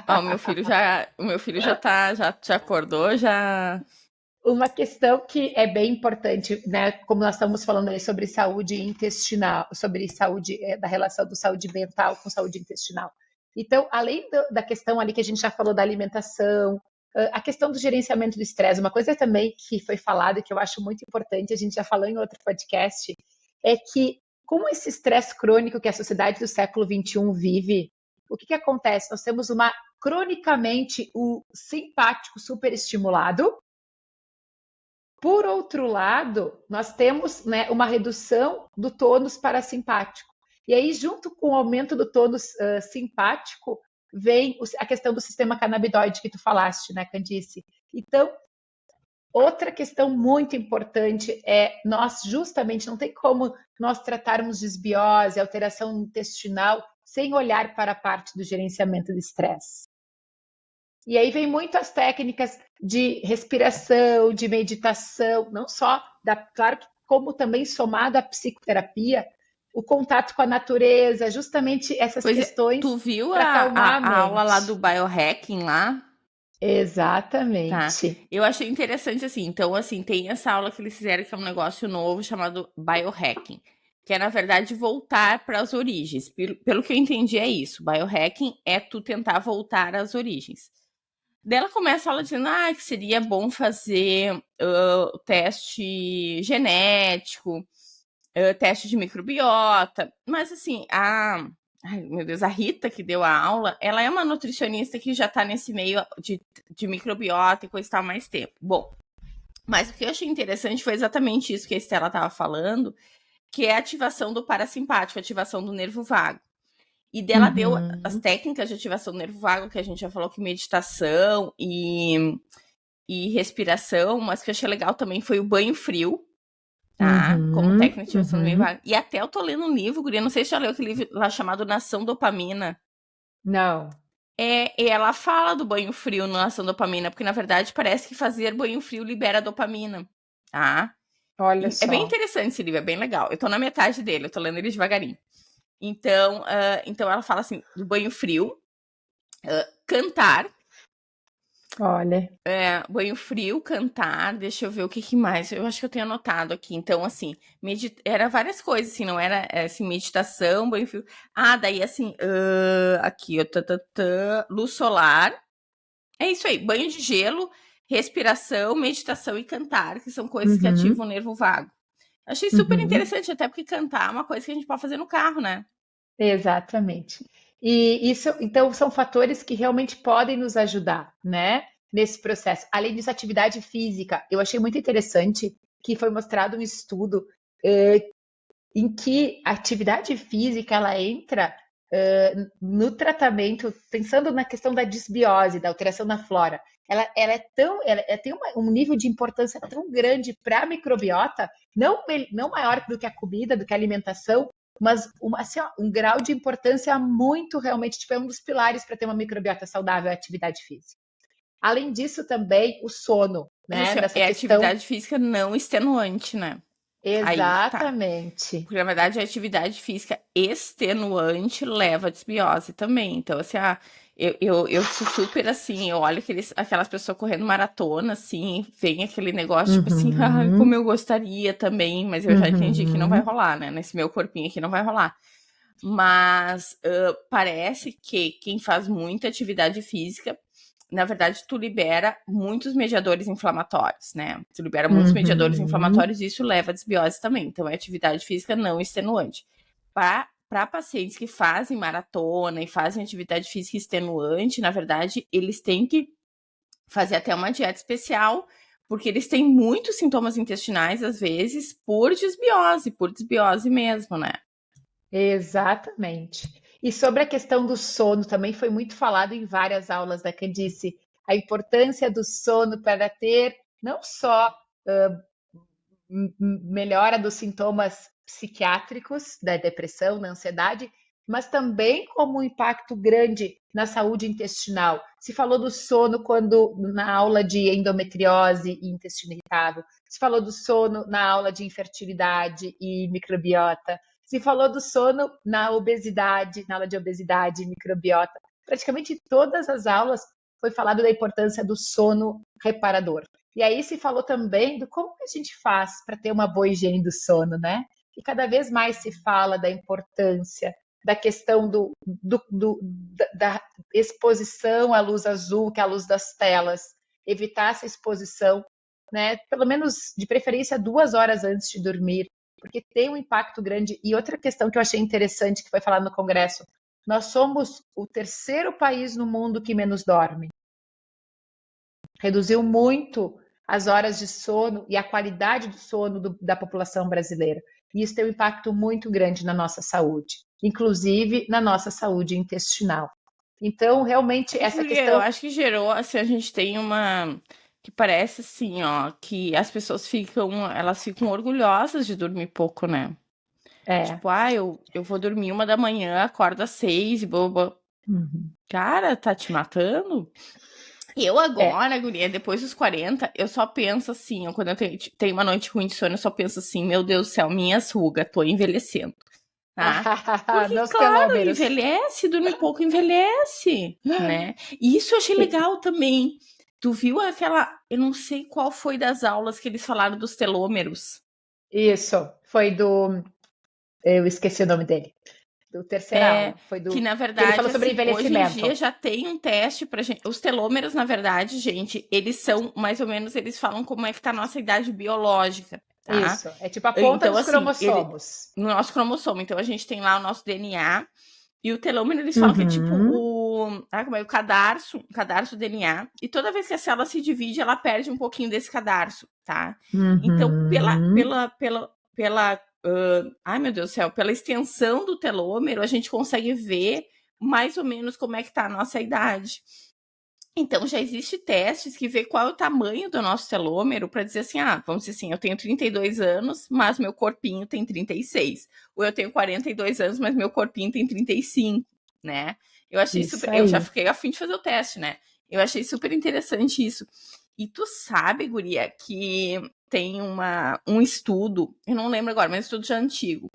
Speaker 1: O meu filho já acordou, já.
Speaker 2: Uma questão que é bem importante, né? Como nós estamos falando aí sobre saúde intestinal, sobre saúde, da relação do saúde mental com saúde intestinal. Então, além da questão ali que a gente já falou da alimentação, a questão do gerenciamento do estresse, uma coisa também que foi falada e que eu acho muito importante, a gente já falou em outro podcast, é que com esse estresse crônico que a sociedade do século XXI vive, o que acontece? Nós temos cronicamente o simpático superestimulado. Por outro lado, nós temos, né, uma redução do tônus parasimpático. E aí, junto com o aumento do tônus simpático, vem a questão do sistema canabinoide que tu falaste, né, Candice? Então, outra questão muito importante é nós justamente não tem como nós tratarmos desbiose, alteração intestinal, sem olhar para a parte do gerenciamento do estresse. E aí vem muito as técnicas de respiração, de meditação, não só, claro que como também somado à psicoterapia, o contato com a natureza, justamente essas questões
Speaker 1: Tu viu
Speaker 2: para acalmar a
Speaker 1: a aula lá
Speaker 2: mente.
Speaker 1: do biohacking lá? Tá.
Speaker 2: Exatamente.
Speaker 1: Eu achei interessante assim. Então, assim, tem essa aula que eles fizeram que é um negócio novo chamado biohacking, que é, na verdade, voltar para as origens. Pelo que eu entendi, é isso. Biohacking é tu tentar voltar às origens. Daí ela começa a aula dizendo que seria bom fazer teste genético, teste de microbiota. Mas, assim, ai, meu Deus, a Rita que deu a aula, ela é uma nutricionista que já tá nesse meio de microbiota e coisa e tal há mais tempo. Bom, mas o que eu achei interessante foi exatamente isso que a Estela estava falando, que é a ativação do parasimpático, a ativação do nervo vago. E dela deu as técnicas de ativação do nervo vago, que a gente já falou que meditação e respiração, mas que eu achei legal também foi o banho frio, tá? Como técnica de ativação do nervo vago. E até eu tô lendo um livro, guria, não sei se já leu aquele livro lá chamado Nação Dopamina.
Speaker 2: Não.
Speaker 1: E ela fala do banho frio na ação dopamina, porque na verdade parece que fazer banho frio libera dopamina, tá?
Speaker 2: Olha
Speaker 1: É bem
Speaker 2: só.
Speaker 1: interessante esse livro, é bem legal. Eu tô na metade dele, eu tô lendo ele devagarinho. Então ela fala assim, do banho frio, cantar,
Speaker 2: Olha.
Speaker 1: banho frio, cantar, deixa eu ver o que mais, eu acho que eu tenho anotado aqui. Então, assim, era várias coisas, assim, não era, assim, meditação, banho frio. Daí, assim, aqui, ó, luz solar, É isso aí, banho de gelo, respiração, meditação e cantar, que são coisas que
Speaker 2: Uhum,
Speaker 1: ativam o nervo vago. Achei super
Speaker 2: uhum.
Speaker 1: interessante, até porque cantar é uma coisa que a gente pode fazer no carro, né?
Speaker 2: Exatamente. E isso, então, são fatores que realmente podem nos ajudar, né, nesse processo. Além disso, atividade física. Eu achei muito interessante que foi mostrado um estudo em que a atividade física ela entra no tratamento, pensando na questão da disbiose, da alteração da flora. Ela é tão, ela tem um nível de importância tão grande para a microbiota, não maior do que a comida, do que a alimentação, mas assim, ó, um grau de importância muito realmente, tipo, é um dos pilares para ter uma microbiota saudável, a atividade física. Além disso, também o sono,
Speaker 1: Mas
Speaker 2: né?
Speaker 1: assim, ó,
Speaker 2: Nessa
Speaker 1: é
Speaker 2: questão.
Speaker 1: atividade física não extenuante, né? Aí que tá.
Speaker 2: Exatamente.
Speaker 1: Porque, na verdade, a atividade física extenuante leva a desbiose também. Então, assim, eu sou super assim, eu olho aquelas pessoas correndo maratona, assim, vem aquele negócio, tipo assim, ah, como
Speaker 2: Uhum,
Speaker 1: eu gostaria também, mas eu já entendi que não vai
Speaker 2: uhum,
Speaker 1: rolar, né? Nesse meu corpinho aqui não vai rolar. Mas parece que quem faz muita atividade física, na verdade, tu libera muitos mediadores inflamatórios, né? Tu libera muitos mediadores
Speaker 2: uhum.
Speaker 1: inflamatórios e isso leva a desbiose também. Então, é atividade física não extenuante. Para pacientes que fazem maratona e fazem atividade física extenuante, na verdade, eles têm que fazer até uma dieta especial, porque eles têm muitos sintomas intestinais, às vezes, por desbiose mesmo, né?
Speaker 2: Exatamente. E sobre a questão do sono, também foi muito falado em várias aulas da Candice, a importância do sono para ter não só melhora dos sintomas psiquiátricos, da depressão, da ansiedade, mas também como um impacto grande na saúde intestinal. Se falou do sono quando na aula de endometriose e intestino irritável, se falou do sono na aula de infertilidade e microbiota, se falou do sono na obesidade, na aula de obesidade e microbiota. Praticamente todas as aulas foi falado da importância do sono reparador. E aí se falou também do como que a gente faz para ter uma boa higiene do sono, né? E cada vez mais se fala da importância da questão da exposição à luz azul, que é a luz das telas, evitar essa exposição, né? Pelo menos de preferência 2 horas antes de dormir, porque tem um impacto grande. E outra questão que eu achei interessante que foi falado no Congresso, nós somos o terceiro país no mundo que menos dorme. Reduziu muito as horas de sono e a qualidade do sono da população brasileira. E isso tem um impacto muito grande na nossa saúde, inclusive na nossa saúde intestinal. Então, realmente,
Speaker 1: É que
Speaker 2: essa
Speaker 1: eu
Speaker 2: questão.
Speaker 1: acho que gerou, assim, a gente tem uma que parece assim, ó, que as pessoas elas ficam orgulhosas de dormir pouco, né?
Speaker 2: É.
Speaker 1: Tipo, eu vou dormir 1 da manhã, acordo às 6 e boba.
Speaker 2: Uhum.
Speaker 1: Cara, tá te matando? Eu
Speaker 2: É.
Speaker 1: agora, guria, depois dos 40, eu só penso assim, ó, quando eu tenho uma noite ruim de sono, eu só penso assim, meu Deus do céu, minhas rugas, tô envelhecendo, tá? Porque,
Speaker 2: Meus
Speaker 1: claro,
Speaker 2: telômeros.
Speaker 1: envelhece, dorme pouco, envelhece, né? E isso eu achei legal também. Tu viu aquela, eu não sei qual foi das aulas que eles falaram dos telômeros.
Speaker 2: Isso, foi do. Eu esqueci o nome dele. Do terceira
Speaker 1: É,
Speaker 2: aula. Foi
Speaker 1: que
Speaker 2: do.
Speaker 1: na
Speaker 2: Que ele
Speaker 1: verdade,
Speaker 2: falou sobre
Speaker 1: assim, hoje em
Speaker 2: envelhecimento.
Speaker 1: dia já tem um teste pra gente. Os telômeros, na verdade, gente, eles são mais ou menos, eles falam como é que tá a nossa idade biológica, tá?
Speaker 2: Isso. É tipo a ponta
Speaker 1: Então,
Speaker 2: dos
Speaker 1: assim,
Speaker 2: cromossomos.
Speaker 1: no nosso cromossomo, então a gente tem lá o nosso DNA e o telômero, eles falam que é tipo
Speaker 2: Uhum.
Speaker 1: como é, o cadarço DNA, e toda vez que a célula se divide, ela perde um pouquinho desse cadarço, tá? Então,
Speaker 2: Uhum.
Speaker 1: ai meu Deus do céu, pela extensão do telômero, a gente consegue ver mais ou menos como é que tá a nossa idade. Então, já existe testes que vê qual é o tamanho do nosso telômero para dizer assim, vamos dizer assim, eu tenho 32 anos, mas meu corpinho tem 36. Ou eu tenho 42 anos, mas meu corpinho tem 35, né? Eu achei
Speaker 2: Isso
Speaker 1: super, eu já
Speaker 2: aí.
Speaker 1: fiquei a fim de fazer o teste, né? Eu achei super interessante isso. E tu sabe, guria, que tem um estudo, eu não lembro agora, mas um estudo já antigo.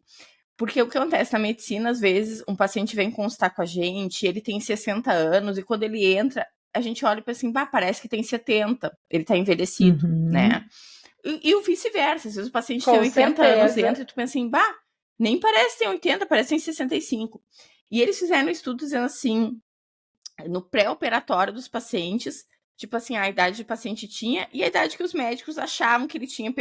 Speaker 1: Porque o que acontece na medicina, às vezes, um paciente vem consultar com a gente, ele tem 60 anos, e quando ele entra, a gente olha para assim, parece que tem 70, ele tá envelhecido, né?
Speaker 2: Uhum.
Speaker 1: E o vice-versa, às vezes o paciente tem
Speaker 2: Com
Speaker 1: 80 anos,
Speaker 2: certeza.
Speaker 1: entra e tu pensa assim, nem parece que tem 80, parece que tem 65. E eles fizeram um estudo dizendo assim, no pré-operatório dos pacientes, tipo assim, a idade do paciente tinha e a idade que os médicos achavam que ele tinha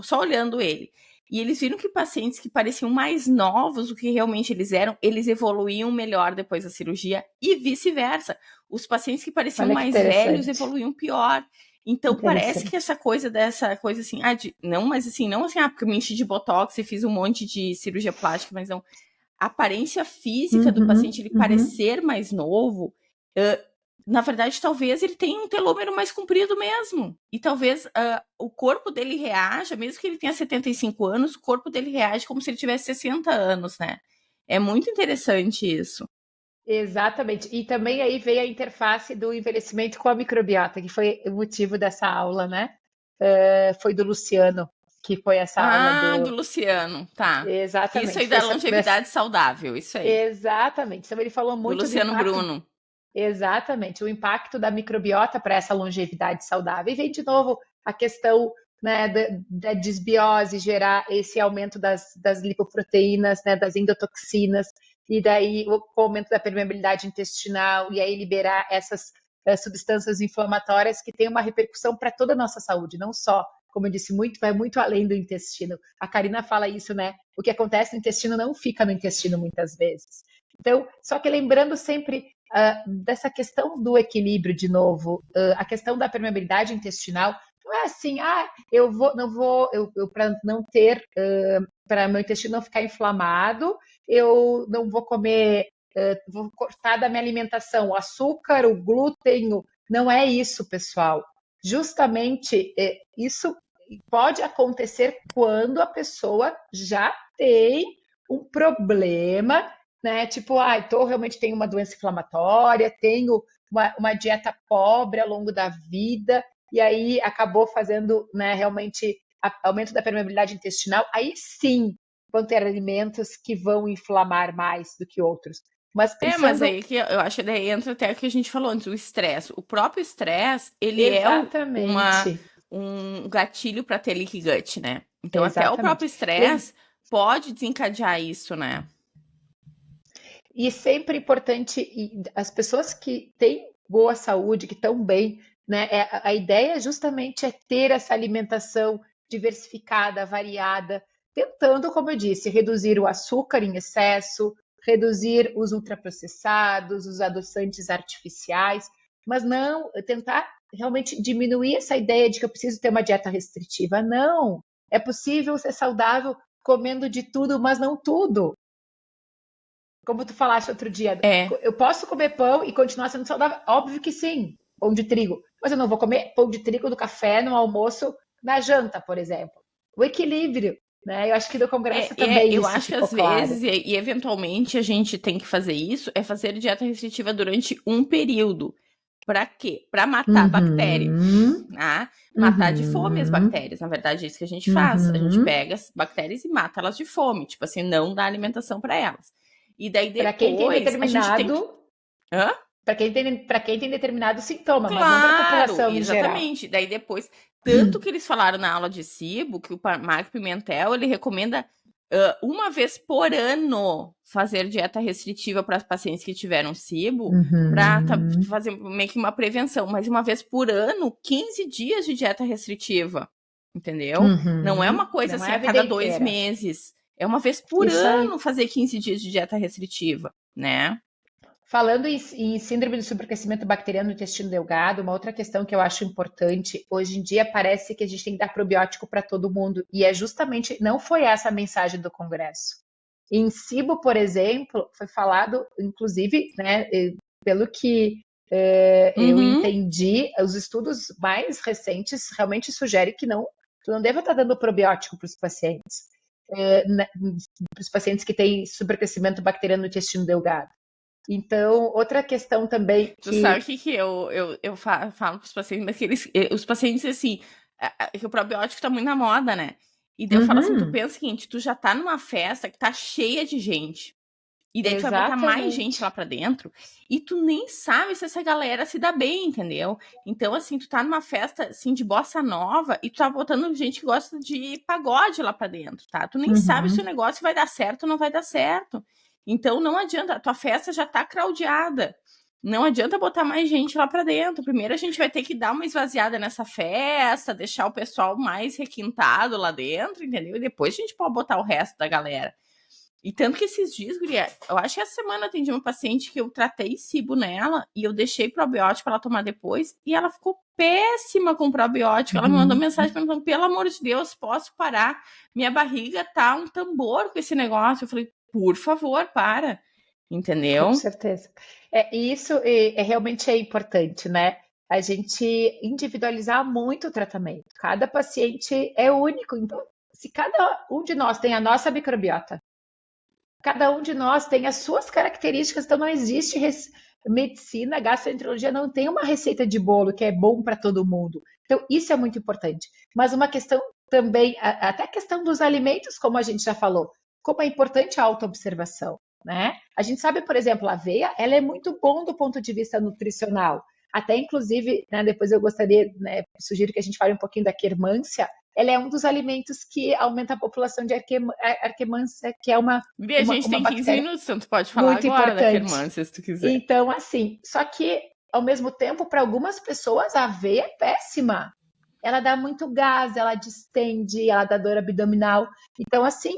Speaker 1: só olhando ele. E eles viram que pacientes que pareciam mais novos do que realmente eles eram, eles evoluíam melhor depois da cirurgia e vice-versa. Os pacientes que pareciam
Speaker 2: Olha que
Speaker 1: mais velhos
Speaker 2: interessante.
Speaker 1: evoluíam pior. Então parece que
Speaker 2: Interessante.
Speaker 1: essa coisa assim, não assim, porque me enchi de botox e fiz um monte de cirurgia plástica, mas não. A aparência física do paciente, ele parecer mais novo, na verdade, talvez ele tenha um telômero mais comprido mesmo. E talvez o corpo dele reaja, mesmo que ele tenha 75 anos, o corpo dele reage como se ele tivesse 60 anos, né? É muito interessante isso.
Speaker 2: Exatamente. E também aí veio a interface do envelhecimento com a microbiota, que foi o motivo dessa aula, né? Foi do Luciano, que foi essa aula
Speaker 1: Ah, do
Speaker 2: do.
Speaker 1: Luciano, tá. Isso
Speaker 2: Exatamente.
Speaker 1: aí
Speaker 2: Foi
Speaker 1: da longevidade saudável, isso aí.
Speaker 2: Exatamente. Então ele falou
Speaker 1: Do
Speaker 2: muito do
Speaker 1: Luciano
Speaker 2: impacto.
Speaker 1: Bruno.
Speaker 2: Exatamente, o impacto da microbiota para essa longevidade saudável. E vem de novo a questão, né, da desbiose gerar esse aumento das lipoproteínas, né, das endotoxinas, e daí o aumento da permeabilidade intestinal, e aí liberar essas substâncias inflamatórias que têm uma repercussão para toda a nossa saúde, não só, como eu disse, vai muito além do intestino. A Karina fala isso, né? O que acontece no intestino não fica no intestino muitas vezes. Então, só que lembrando sempre dessa questão do equilíbrio de novo, a questão da permeabilidade intestinal, não é assim, eu para não ter, para meu intestino não ficar inflamado, eu não vou comer, vou cortar da minha alimentação o açúcar, o glúten, não é isso, pessoal. Justamente isso pode acontecer quando a pessoa já tem um problema, né? Tipo, realmente tenho uma doença inflamatória, tenho uma dieta pobre ao longo da vida, e aí acabou fazendo, né, realmente aumento da permeabilidade intestinal. Aí sim vão ter alimentos que vão inflamar mais do que outros. Mas
Speaker 1: Mas
Speaker 2: pensando
Speaker 1: aí que eu acho que daí entra até o que a gente falou antes, o estresse. O próprio estresse, ele é
Speaker 2: exatamente,
Speaker 1: um gatilho para ter leaky gut, né? Então até o próprio
Speaker 2: exatamente.
Speaker 1: estresse pode desencadear isso, né?
Speaker 2: E sempre importante, e as pessoas que têm boa saúde, que estão bem, né? A ideia justamente é ter essa alimentação diversificada, variada, tentando, como eu disse, reduzir o açúcar em excesso, reduzir os ultraprocessados, os adoçantes artificiais, mas não tentar realmente diminuir essa ideia de que eu preciso ter uma dieta restritiva. Não, é possível ser saudável comendo de tudo, mas não tudo. Como tu falaste outro dia,
Speaker 1: É,
Speaker 2: eu posso comer pão e continuar sendo saudável? Óbvio que sim, pão de trigo. Mas eu não vou comer pão de trigo do café no almoço, na janta, por exemplo. O equilíbrio, né? Eu acho que no congresso também
Speaker 1: eu
Speaker 2: isso
Speaker 1: acho que
Speaker 2: ficou
Speaker 1: às
Speaker 2: claro.
Speaker 1: vezes, e eventualmente a gente tem que fazer isso, é fazer dieta restritiva durante um período. Para quê? Para matar a bactéria.
Speaker 2: Uhum,
Speaker 1: Tá? Matar de fome as
Speaker 2: uhum,
Speaker 1: bactérias. Na verdade, é isso que a gente faz. A gente
Speaker 2: uhum.
Speaker 1: pega as bactérias e mata elas de fome. Tipo assim, não dá alimentação para elas. E daí
Speaker 2: Para quem tem
Speaker 1: depois a gente tem que.
Speaker 2: determinado,
Speaker 1: Hã?
Speaker 2: para quem tem determinado sintoma, mas não para a
Speaker 1: Claro,
Speaker 2: população em geral.
Speaker 1: exatamente. Daí depois, tanto que eles falaram na aula de SIBO, que o Marco Pimentel, ele recomenda uma vez por ano fazer dieta restritiva para pacientes que tiveram SIBO, para
Speaker 2: Uhum,
Speaker 1: fazer meio que uma prevenção, mas uma vez por ano, 15 dias de dieta restritiva, entendeu? Não é uma
Speaker 2: uhum.
Speaker 1: coisa
Speaker 2: Não
Speaker 1: assim
Speaker 2: é a
Speaker 1: a
Speaker 2: vida
Speaker 1: cada 2
Speaker 2: inteira.
Speaker 1: meses, é uma vez por
Speaker 2: Isso aí.
Speaker 1: ano fazer 15 dias de dieta restritiva, né?
Speaker 2: Falando em síndrome do superaquecimento bacteriano no intestino delgado, uma outra questão que eu acho importante, hoje em dia parece que a gente tem que dar probiótico para todo mundo, e é justamente, não foi essa a mensagem do Congresso. Em SIBO, por exemplo, foi falado, inclusive, né, pelo que eu
Speaker 1: Uhum.
Speaker 2: entendi, os estudos mais recentes realmente sugerem que tu não deve estar dando probiótico para os pacientes, para os pacientes que têm supercrescimento bacteriano no intestino delgado. Então, outra questão também
Speaker 1: Tu sabe
Speaker 2: que.
Speaker 1: o que, que eu falo para os pacientes, mas que os pacientes, assim, que o probiótico tá muito na moda, né? E daí eu falo assim: tu
Speaker 2: Uhum,
Speaker 1: pensa o seguinte, tu já tá numa festa que tá cheia de gente. E daí tu vai botar mais gente lá
Speaker 2: exatamente.
Speaker 1: pra dentro e tu nem sabe se essa galera se dá bem, entendeu? Então, assim, tu tá numa festa, assim, de bossa nova e tu tá botando gente que gosta de pagode lá pra dentro, tá? Tu nem sabe se o
Speaker 2: Uhum,
Speaker 1: negócio vai dar certo ou não vai dar certo. Então, não adianta, a tua festa já tá craudiada. não adianta botar mais gente lá para dentro. Primeiro a gente vai ter que dar uma esvaziada nessa festa, deixar o pessoal mais requintado lá dentro, entendeu? E depois a gente pode botar o resto da galera. E tanto que esses dias, guria, eu acho que essa semana eu atendi uma paciente que eu tratei cibo nela e eu deixei probiótico pra ela tomar depois e ela ficou péssima com probiótico. Ela me mandou mensagem perguntando, pelo amor de Deus, posso parar? Minha barriga tá um tambor com esse negócio. Eu falei, por favor, para. Entendeu?
Speaker 2: Com certeza. Isso realmente é importante, né? A gente individualizar muito o tratamento. Cada paciente é único. Então, se cada um de nós tem a nossa microbiota, cada um de nós tem as suas características, então não existe medicina, gastroenterologia não tem uma receita de bolo que é bom para todo mundo. Então, isso é muito importante. Mas uma questão também, até a questão dos alimentos, como a gente já falou, como é importante a autoobservação, né? A gente sabe, por exemplo, a aveia, ela é muito bom do ponto de vista nutricional. Até, inclusive, né, depois eu gostaria, né, sugiro que a gente fale um pouquinho da quermância. Ela é um dos alimentos que aumenta a população de arquemância, que é uma
Speaker 1: a gente tem 15 minutos, então tu pode falar
Speaker 2: muito
Speaker 1: agora da
Speaker 2: importante.
Speaker 1: quermância, se tu quiser.
Speaker 2: Então, assim, só que, ao mesmo tempo, para algumas pessoas, a aveia é péssima. Ela dá muito gás, ela distende, ela dá dor abdominal. Então, assim,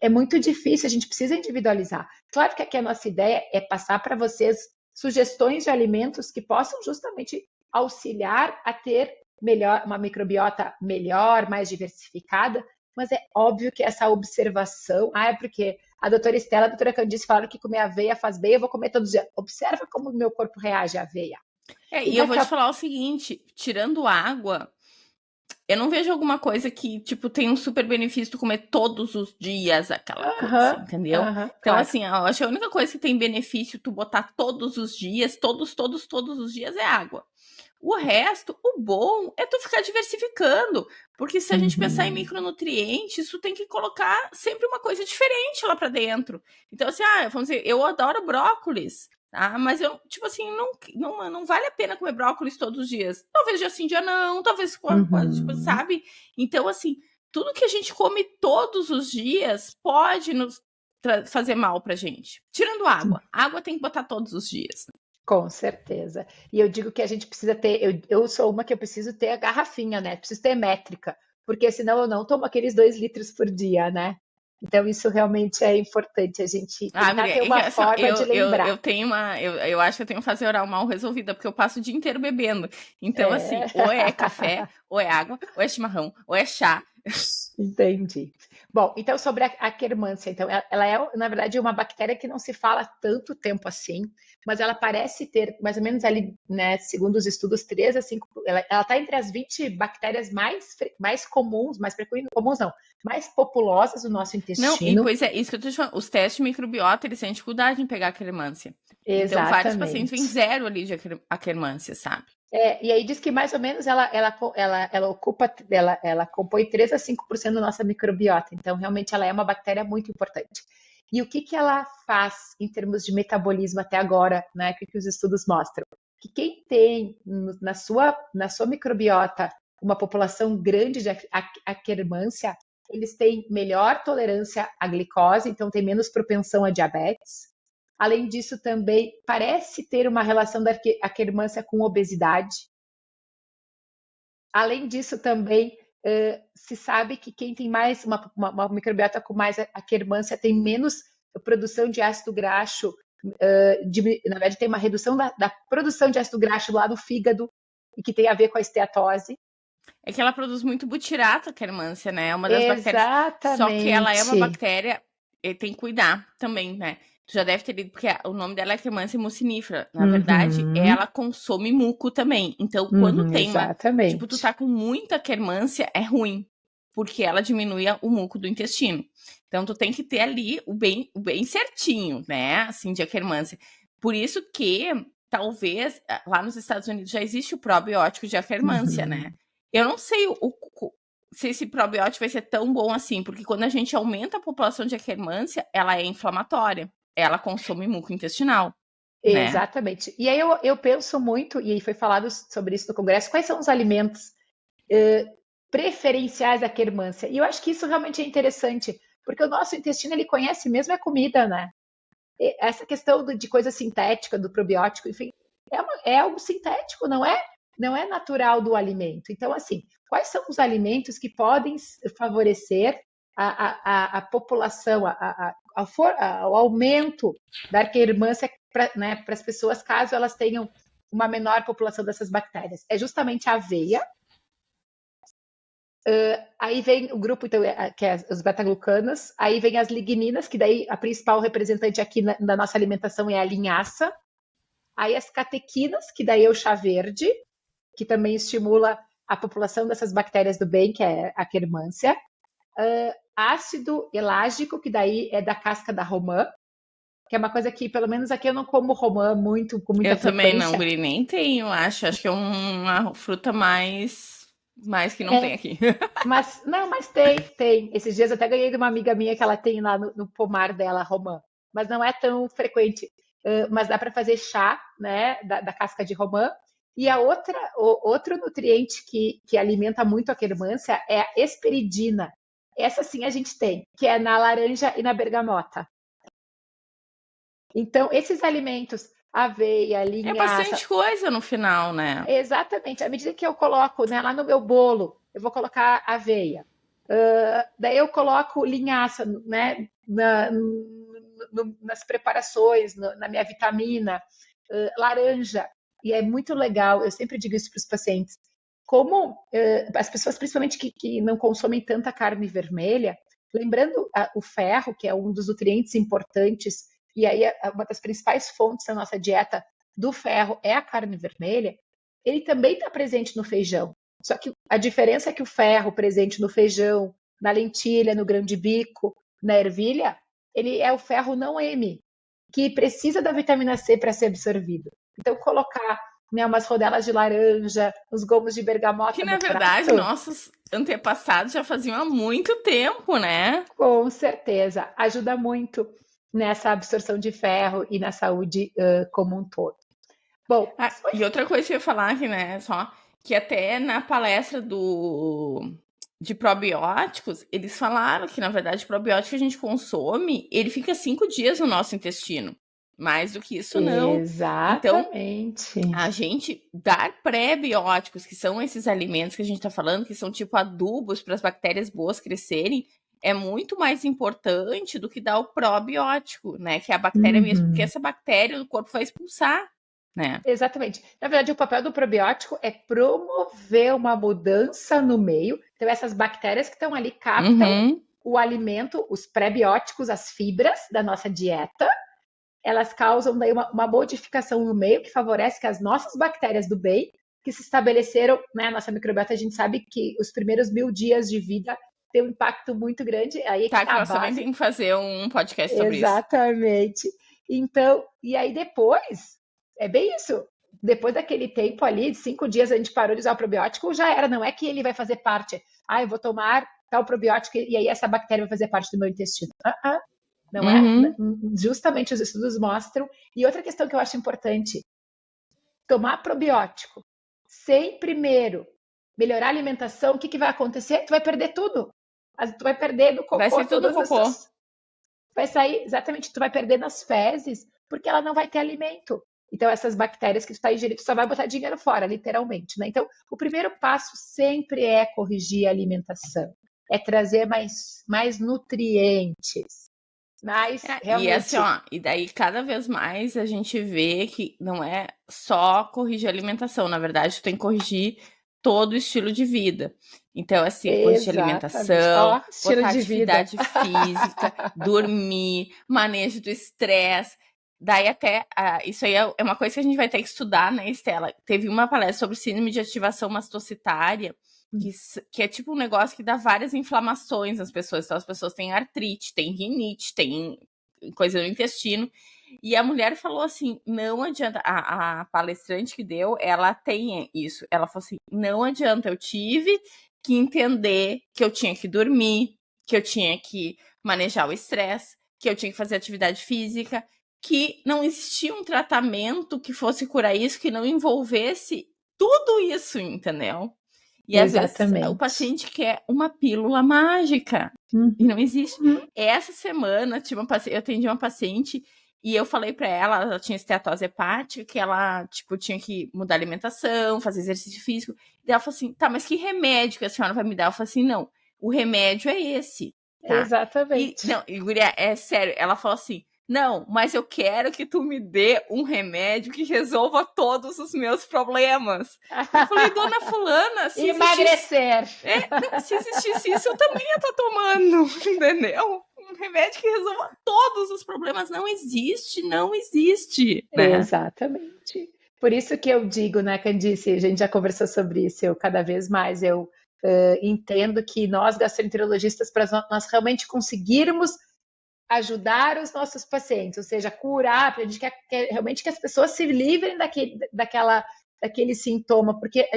Speaker 2: é muito difícil, a gente precisa individualizar. Claro que aqui a nossa ideia é passar para vocês sugestões de alimentos que possam justamente auxiliar a ter uma microbiota melhor, mais diversificada, mas é óbvio que essa observação, é porque a doutora Estela e a doutora Candice falaram que comer aveia faz bem, eu vou comer todos os dias. Observa como o meu corpo reage à aveia.
Speaker 1: E eu vou te falar o seguinte, tirando água, eu não vejo alguma coisa que, tipo, tem um super benefício tu comer todos os dias aquela coisa, entendeu? Então,
Speaker 2: claro.
Speaker 1: assim, eu acho que a única coisa que tem benefício tu botar todos os dias, todos os dias é água. O resto, o bom é tu ficar diversificando, porque se a gente pensar em micronutrientes, isso tem que colocar sempre uma coisa diferente lá para dentro. Então, assim, vamos dizer, eu adoro brócolis, tá? Mas eu, tipo assim, não vale a pena comer brócolis todos os dias. Talvez dia sim, dia não, talvez, tipo, sabe? Então, assim, tudo que a gente come todos os dias pode nos fazer mal pra gente. Tirando água. Água tem que botar todos os dias.
Speaker 2: Com certeza. E eu digo que a gente precisa ter, eu sou uma que eu preciso ter a garrafinha, né? Preciso ter métrica, porque senão eu não tomo aqueles 2 litros por dia, né? Então isso realmente é importante, a gente tentar ter uma forma de lembrar.
Speaker 1: Eu acho que eu tenho fase oral mal resolvida, porque eu passo o dia inteiro bebendo. Então, assim, ou é café, ou é água, ou é chimarrão, ou é chá.
Speaker 2: Entendi. Bom, então sobre a quermância, então, ela é, na verdade, uma bactéria que não se fala tanto tempo assim, mas ela parece ter mais ou menos ali, né, segundo os estudos, 3 a 5, ela está entre as 20 bactérias mais comuns, mais frequentes, comuns não, mais populosas do nosso intestino.
Speaker 1: Não, e pois é, isso que eu tô te falando, os testes de microbiota, eles têm dificuldade em pegar a quermância.
Speaker 2: Exatamente.
Speaker 1: Então, vários pacientes vêm 0 ali de quermância, sabe?
Speaker 2: E aí diz que mais ou menos ela compõe 3 a 5% da nossa microbiota. Então, realmente, ela é uma bactéria muito importante. E o que ela faz em termos de metabolismo até agora, né? O que os estudos mostram? Que quem tem na sua microbiota uma população grande de Akkermansia, eles têm melhor tolerância à glicose, então tem menos propensão a diabetes. Além disso, também parece ter uma relação da Akkermansia com obesidade. Além disso, também se sabe que quem tem mais uma microbiota com mais Akkermansia tem menos produção de ácido graxo, na verdade tem uma redução da produção de ácido graxo lá no fígado, e que tem a ver com a esteatose.
Speaker 1: É que ela produz muito butirato, a Akkermansia, né? É uma das bactérias.
Speaker 2: Exatamente.
Speaker 1: Só que ela é uma bactéria, tem que cuidar também, né? Tu já deve ter lido, porque o nome dela é Akkermansia mucinífera. Na verdade, ela consome muco também. Então, quando tem
Speaker 2: exatamente.
Speaker 1: Tipo, tu tá com muita Akkermansia, é ruim. Porque ela diminui o muco do intestino. Então, tu tem que ter ali o bem certinho, né? Assim, de Akkermansia. Por isso que, talvez, lá nos Estados Unidos já existe o probiótico de Akkermansia, né? Eu não sei se esse probiótico vai ser tão bom assim, porque quando a gente aumenta a população de Akkermansia, ela é inflamatória. Ela consome muco intestinal. Né?
Speaker 2: Exatamente. E aí eu penso muito, e foi falado sobre isso no Congresso, quais são os alimentos preferenciais da Akkermansia? E eu acho que isso realmente é interessante, porque o nosso intestino, ele conhece mesmo a comida, né? essa questão de coisa sintética, do probiótico, enfim, é algo sintético, não é natural do alimento. Então, assim, quais são os alimentos que podem favorecer a população, o aumento da arqueirmância para, né, as pessoas, caso elas tenham uma menor população dessas bactérias? É justamente a aveia. Aí vem o grupo, então, que é as beta-glucanas, aí vem as ligninas, que daí a principal representante aqui na nossa alimentação é a linhaça, aí as catequinas, que daí é o chá verde, que também estimula a população dessas bactérias do bem, que é a quermância, ácido elágico, que daí é da casca da romã, que é uma coisa que, pelo menos aqui, eu não como romã com muita
Speaker 1: Eu também não,
Speaker 2: frequência.
Speaker 1: Guri, nem tenho, acho que é uma fruta mais que não tem aqui.
Speaker 2: Mas, não, mas tem. Esses dias eu até ganhei de uma amiga minha que ela tem lá no pomar dela, romã. Mas não é tão frequente. Mas dá para fazer chá, né, da casca de romã. E outro nutriente que alimenta muito a quermância é a esperidina. Essa sim a gente tem, que é na laranja e na bergamota. Então, esses alimentos, aveia,
Speaker 1: É
Speaker 2: linhaça,
Speaker 1: bastante coisa no final, né?
Speaker 2: exatamente. À medida que eu coloco, né, lá no meu bolo, eu vou colocar aveia. Daí eu coloco linhaça, né, nas preparações, na minha vitamina, laranja. E é muito legal, eu sempre digo isso para os pacientes, como as pessoas, principalmente que não consomem tanta carne vermelha, lembrando o ferro, que é um dos nutrientes importantes, e aí uma das principais fontes da nossa dieta do ferro é a carne vermelha, ele também está presente no feijão. Só que a diferença é que o ferro presente no feijão, na lentilha, no grão de bico, na ervilha, ele é o ferro não M, que precisa da vitamina C para ser absorvido. Então, colocar, né, umas rodelas de laranja, uns gomos de bergamota
Speaker 1: Que, na
Speaker 2: no
Speaker 1: verdade,
Speaker 2: prato,
Speaker 1: nossos antepassados já faziam há muito tempo, né?
Speaker 2: com certeza, ajuda muito nessa absorção de ferro e na saúde como um todo. Bom,
Speaker 1: E outra coisa que eu ia falar aqui, né, só, que até na palestra de probióticos, eles falaram que, na verdade, o probiótico que a gente consome, ele fica 5 dias no nosso intestino. Mais do que isso, não. Então,
Speaker 2: exatamente.
Speaker 1: a gente dar pré-bióticos, que são esses alimentos que a gente está falando, que são tipo adubos para as bactérias boas crescerem, é muito mais importante do que dar o probiótico, né? Que é a bactéria mesmo, porque essa bactéria o corpo vai expulsar, né?
Speaker 2: Exatamente. Na verdade, o papel do probiótico é promover uma mudança no meio. Então, essas bactérias que estão ali captam o alimento, os pré-bióticos, as fibras da nossa dieta. Elas causam daí uma modificação no meio que favorece que as nossas bactérias do bem, que se estabeleceram, né, a nossa microbiota, a gente sabe que os primeiros 1000 dias de vida tem um impacto muito grande. Aí
Speaker 1: Tá,
Speaker 2: que
Speaker 1: que
Speaker 2: tá a
Speaker 1: nós também
Speaker 2: base.
Speaker 1: temos que fazer um podcast sobre isso.
Speaker 2: Exatamente. Então, e aí depois, é bem isso. Depois daquele tempo ali, de 5 dias, a gente parou de usar o probiótico, já era. Não é que ele vai fazer parte. Eu vou tomar tal probiótico e aí essa bactéria vai fazer parte do meu intestino. Não é? Justamente os estudos mostram. E outra questão que eu acho importante: tomar probiótico sem primeiro melhorar a alimentação, o que vai acontecer? Tu vai perder tudo. Tu vai perder do cocô
Speaker 1: Vai ser tudo
Speaker 2: todas
Speaker 1: cocô.
Speaker 2: essas. Vai sair, exatamente, tu vai perder nas fezes, porque ela não vai ter alimento. Então, essas bactérias que tu está ingerindo, tu só vai botar dinheiro fora, literalmente, né? Então, o primeiro passo sempre é corrigir a alimentação, é trazer mais nutrientes, mais
Speaker 1: E assim,
Speaker 2: realmente.
Speaker 1: ó, e daí cada vez mais a gente vê que não é só corrigir a alimentação, na verdade, tu tem que corrigir todo o estilo de vida. Então, assim, corrigir a
Speaker 2: Exatamente.
Speaker 1: alimentação,
Speaker 2: Estilo
Speaker 1: botar
Speaker 2: de vida.
Speaker 1: atividade física, dormir, manejo do estresse. Daí até, isso aí é uma coisa que a gente vai ter que estudar, né, Estela? Teve uma palestra sobre síndrome de ativação mastocitária, que é tipo um negócio que dá várias inflamações nas pessoas. Então, as pessoas têm artrite, têm rinite, têm coisa no intestino. E a mulher falou assim: não adianta. A palestrante que deu, ela tem isso. Ela falou assim: não adianta, eu tive que entender que eu tinha que dormir, que eu tinha que manejar o estresse, que eu tinha que fazer atividade física, que não existia um tratamento que fosse curar isso, que não envolvesse tudo isso, entendeu? E às vezes o
Speaker 2: Exatamente.
Speaker 1: paciente quer uma pílula mágica. E não existe. Essa semana eu atendi uma paciente E eu falei pra ela tinha esteatose hepática, que ela, tipo, tinha que mudar a alimentação, fazer exercício físico. E ela falou assim, tá, mas que remédio que a senhora vai me dar? Eu falei assim, não, o remédio é esse, tá? E,
Speaker 2: Exatamente.
Speaker 1: não, e guria, é sério, ela falou assim, não, mas eu quero que tu me dê um remédio que resolva todos os meus problemas. Eu falei, dona fulana, se existisse...
Speaker 2: Emagrecer.
Speaker 1: não, se existisse isso, eu também ia estar tomando, entendeu? Um remédio que resolva todos os problemas. Não existe, não existe, né?
Speaker 2: Exatamente. Por isso que eu digo, né, Candice, a gente já conversou sobre isso, eu cada vez mais eu entendo que nós gastroenterologistas, para nós realmente conseguirmos ajudar os nossos pacientes, ou seja, curar, a gente quer realmente que as pessoas se livrem daquele sintoma, porque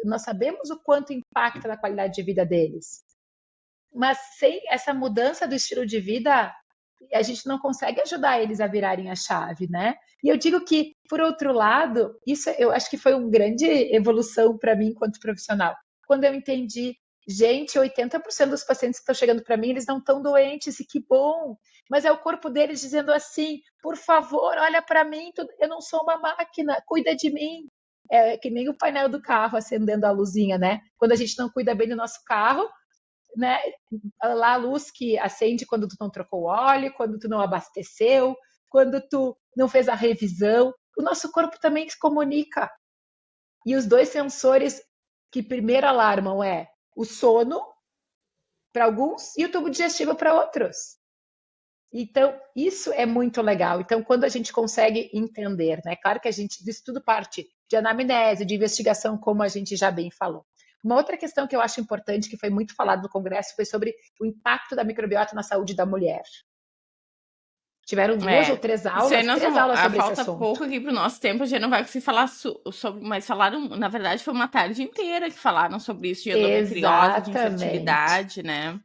Speaker 2: nós sabemos o quanto impacta na qualidade de vida deles. Mas sem essa mudança do estilo de vida, a gente não consegue ajudar eles a virarem a chave, né? E eu digo que, por outro lado, isso eu acho que foi uma grande evolução para mim enquanto profissional. Quando eu entendi, gente, 80% dos pacientes que estão chegando para mim, eles não estão doentes, e que bom! Mas é o corpo deles dizendo assim, por favor, olha para mim, eu não sou uma máquina, cuida de mim. É que nem o painel do carro acendendo a luzinha, né? Quando a gente não cuida bem do nosso carro, né? Lá a luz que acende quando tu não trocou óleo, quando tu não abasteceu, quando tu não fez a revisão. O nosso corpo também se comunica. E os dois sensores que primeiro alarmam é o sono para alguns e o tubo digestivo para outros. Então, isso é muito legal. Então, quando a gente consegue entender, né? Claro que a gente, disso tudo parte de anamnese, de investigação, como a gente já bem falou. Uma outra questão que eu acho importante, que foi muito falado no Congresso, foi sobre o impacto da microbiota na saúde da mulher. Tiveram 2 ou 3
Speaker 1: Isso aí
Speaker 2: aulas,
Speaker 1: nós
Speaker 2: 3
Speaker 1: vamos.
Speaker 2: aulas sobre esse
Speaker 1: Falta
Speaker 2: assunto.
Speaker 1: pouco aqui pro nosso tempo, a gente não vai conseguir falar sobre, mas falaram, na verdade, foi uma tarde inteira que falaram sobre isso, de endometriose, de
Speaker 2: Exatamente.
Speaker 1: infertilidade, né?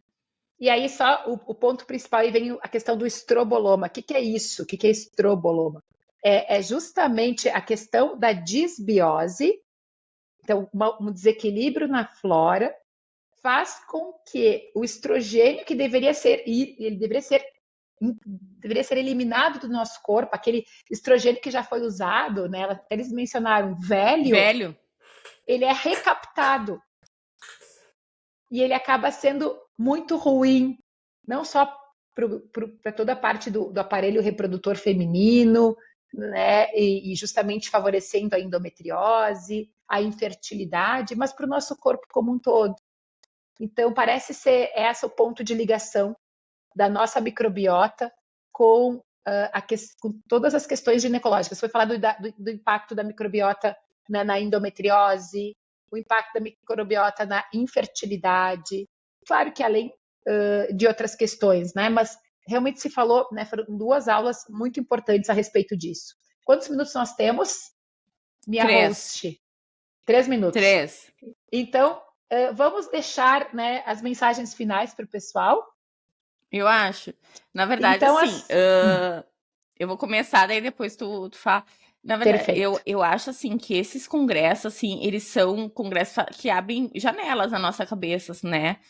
Speaker 2: E aí, só o ponto principal, aí vem a questão do estroboloma. O que é isso? O que é estroboloma? É justamente a questão da disbiose, então, um desequilíbrio na flora, faz com que o estrogênio que ele deveria ser eliminado do nosso corpo, aquele estrogênio que já foi usado, né? Eles mencionaram velho,
Speaker 1: Velho.
Speaker 2: ele é recaptado. E ele acaba sendo muito ruim, não só para toda a parte do aparelho reprodutor feminino, né? E justamente favorecendo a endometriose, a infertilidade, mas para o nosso corpo como um todo. Então, parece ser esse o ponto de ligação da nossa microbiota com, com todas as questões ginecológicas. Foi falado do impacto da microbiota, né, na endometriose, o impacto da microbiota na infertilidade. Claro que além de outras questões, né? Mas realmente se falou, né? Foram 2 aulas muito importantes a respeito disso. Quantos minutos nós temos? Minha
Speaker 1: 3.
Speaker 2: host. 3 minutos.
Speaker 1: 3.
Speaker 2: Então, vamos deixar, né, as mensagens finais para o pessoal.
Speaker 1: Eu acho. Na verdade,
Speaker 2: Então,
Speaker 1: assim, eu vou começar, daí depois tu fala. Na verdade,
Speaker 2: perfeito.
Speaker 1: eu acho, assim, que esses congressos, assim, eles são congressos que abrem janelas na nossa cabeça, né?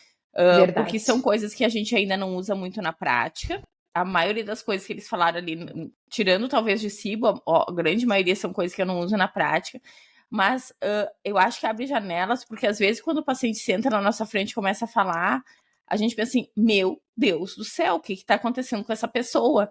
Speaker 1: Porque são
Speaker 2: Verdade.
Speaker 1: coisas que a gente ainda não usa muito na prática. A maioria das coisas que eles falaram ali, tirando talvez de SIBO, a grande maioria são coisas que eu não uso na prática. Mas eu acho que abre janelas, porque às vezes quando o paciente senta na nossa frente e começa a falar, a gente pensa assim, meu Deus do céu, o que está acontecendo com essa pessoa?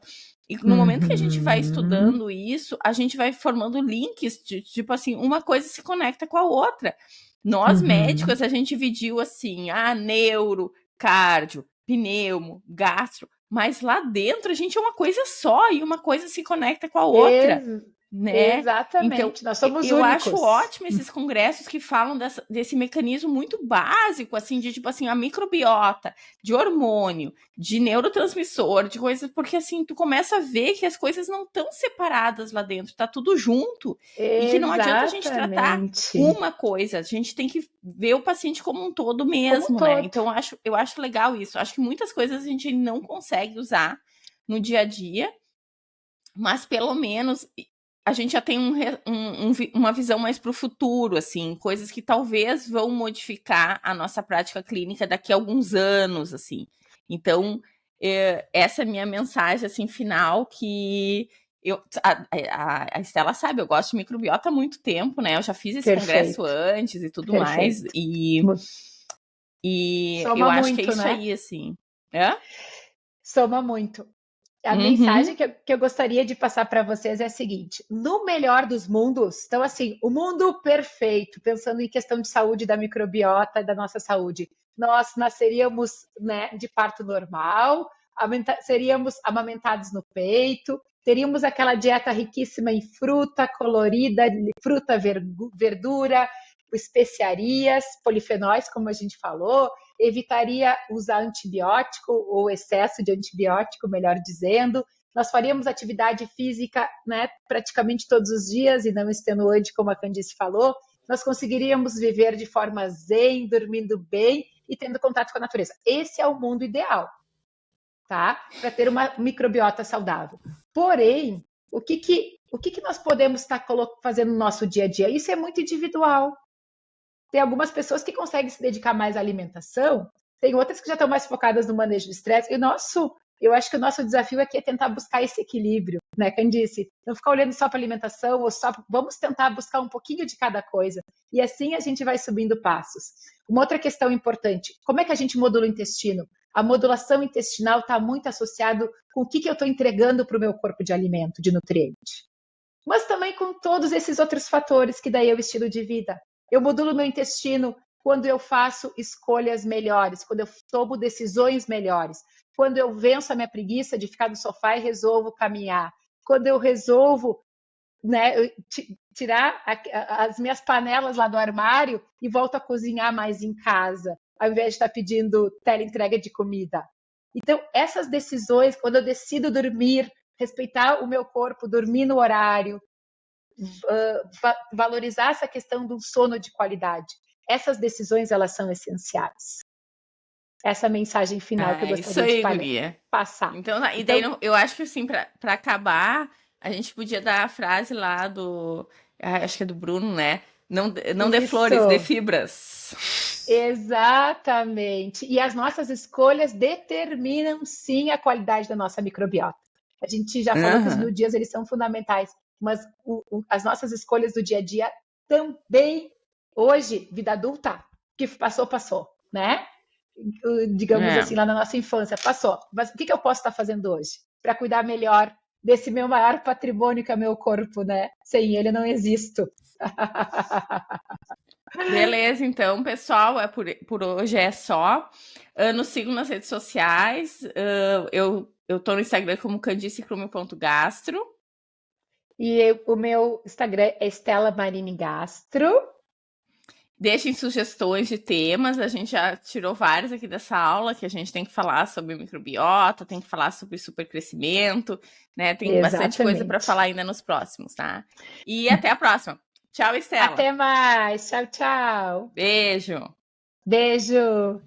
Speaker 1: E no momento que a gente vai estudando isso, a gente vai formando links, tipo assim, uma coisa se conecta com a outra. Nós, médicos, a gente dividiu assim, neuro, cardio, pneumo, gastro, mas lá dentro a gente é uma coisa só e uma coisa se conecta com a outra, né? Então,
Speaker 2: Exatamente, nós somos
Speaker 1: eu acho
Speaker 2: únicos.
Speaker 1: ótimo esses congressos que falam desse mecanismo muito básico, assim, de tipo assim, a microbiota, de hormônio, de neurotransmissor, de coisas, porque assim, tu começa a ver que as coisas não estão separadas lá dentro, tá tudo junto, e que não adianta a gente tratar
Speaker 2: Exatamente.
Speaker 1: uma coisa, a gente tem que ver o paciente como um todo
Speaker 2: Como um
Speaker 1: mesmo, né?
Speaker 2: todo.
Speaker 1: Então, eu acho legal isso. Acho que muitas coisas a gente não consegue usar no dia a dia, mas pelo menos a gente já tem uma visão mais para o futuro, assim, coisas que talvez vão modificar a nossa prática clínica daqui a alguns anos, assim. Então, essa é a minha mensagem, assim, final, que a Estela sabe, eu gosto de microbiota há muito tempo, né? Eu já fiz esse congresso antes e tudo mais, e eu
Speaker 2: Soma
Speaker 1: acho que é
Speaker 2: muito,
Speaker 1: isso
Speaker 2: né?
Speaker 1: aí, assim. É?
Speaker 2: Soma muito. A mensagem que eu gostaria de passar para vocês é a seguinte: no melhor dos mundos, então, assim, o mundo perfeito, pensando em questão de saúde da microbiota e da nossa saúde, nós nasceríamos, né, de parto normal, seríamos amamentados no peito, teríamos aquela dieta riquíssima em fruta colorida, fruta, verdura, especiarias, polifenóis, como a gente falou, evitaria usar antibiótico ou excesso de antibiótico, melhor dizendo. Nós faríamos atividade física, né, praticamente todos os dias e não extenuante, como a Candice falou. Nós conseguiríamos viver de forma zen, dormindo bem e tendo contato com a natureza. Esse é o mundo ideal, tá? Para ter uma microbiota saudável. Porém, o que nós podemos estar fazendo no nosso dia a dia? Isso é muito individual. Tem algumas pessoas que conseguem se dedicar mais à alimentação, tem outras que já estão mais focadas no manejo do estresse. Eu acho que o nosso desafio aqui é tentar buscar esse equilíbrio, né, Candice? Não ficar olhando só para alimentação, ou só vamos tentar buscar um pouquinho de cada coisa. E assim a gente vai subindo passos. Uma outra questão importante: como é que a gente modula o intestino? A modulação intestinal está muito associado com o que eu estou entregando para o meu corpo de alimento, de nutriente. Mas também com todos esses outros fatores que daí é o estilo de vida. Eu modulo meu intestino quando eu faço escolhas melhores, quando eu tomo decisões melhores, quando eu venço a minha preguiça de ficar no sofá e resolvo caminhar, quando eu resolvo, né, tirar as minhas panelas lá do armário e volto a cozinhar mais em casa, ao invés de estar pedindo teleentrega de comida. Então, essas decisões, quando eu decido dormir, respeitar o meu corpo, dormir no horário, valorizar essa questão do sono de qualidade. Essas decisões, elas são essenciais. Essa é a mensagem final que eu gostaria de passar.
Speaker 1: Então, e daí, eu acho que, assim, para acabar, a gente podia dar a frase lá do... acho que é do Bruno, né? Não dê flores, dê fibras.
Speaker 2: Exatamente. E as nossas escolhas determinam, sim, a qualidade da nossa microbiota. A gente já falou que os 1000 dias, eles são fundamentais, mas as nossas escolhas do dia a dia também, hoje, vida adulta, que passou, né? Digamos assim, lá na nossa infância, passou. Mas o que eu posso estar fazendo hoje para cuidar melhor desse meu maior patrimônio que é o meu corpo, né? Sem ele eu não existo.
Speaker 1: Beleza, então, pessoal, por hoje é só. Nos sigam nas redes sociais. Eu tô no Instagram como candicecrume.gastro.
Speaker 2: E o meu Instagram é Estela Marini Gastro.
Speaker 1: Deixem sugestões de temas. A gente já tirou vários aqui dessa aula, que a gente tem que falar sobre microbiota, tem que falar sobre supercrescimento, né? Tem bastante coisa para falar ainda nos próximos, tá? E até a próxima. Tchau, Estela.
Speaker 2: Até mais. Tchau, tchau.
Speaker 1: Beijo.
Speaker 2: Beijo.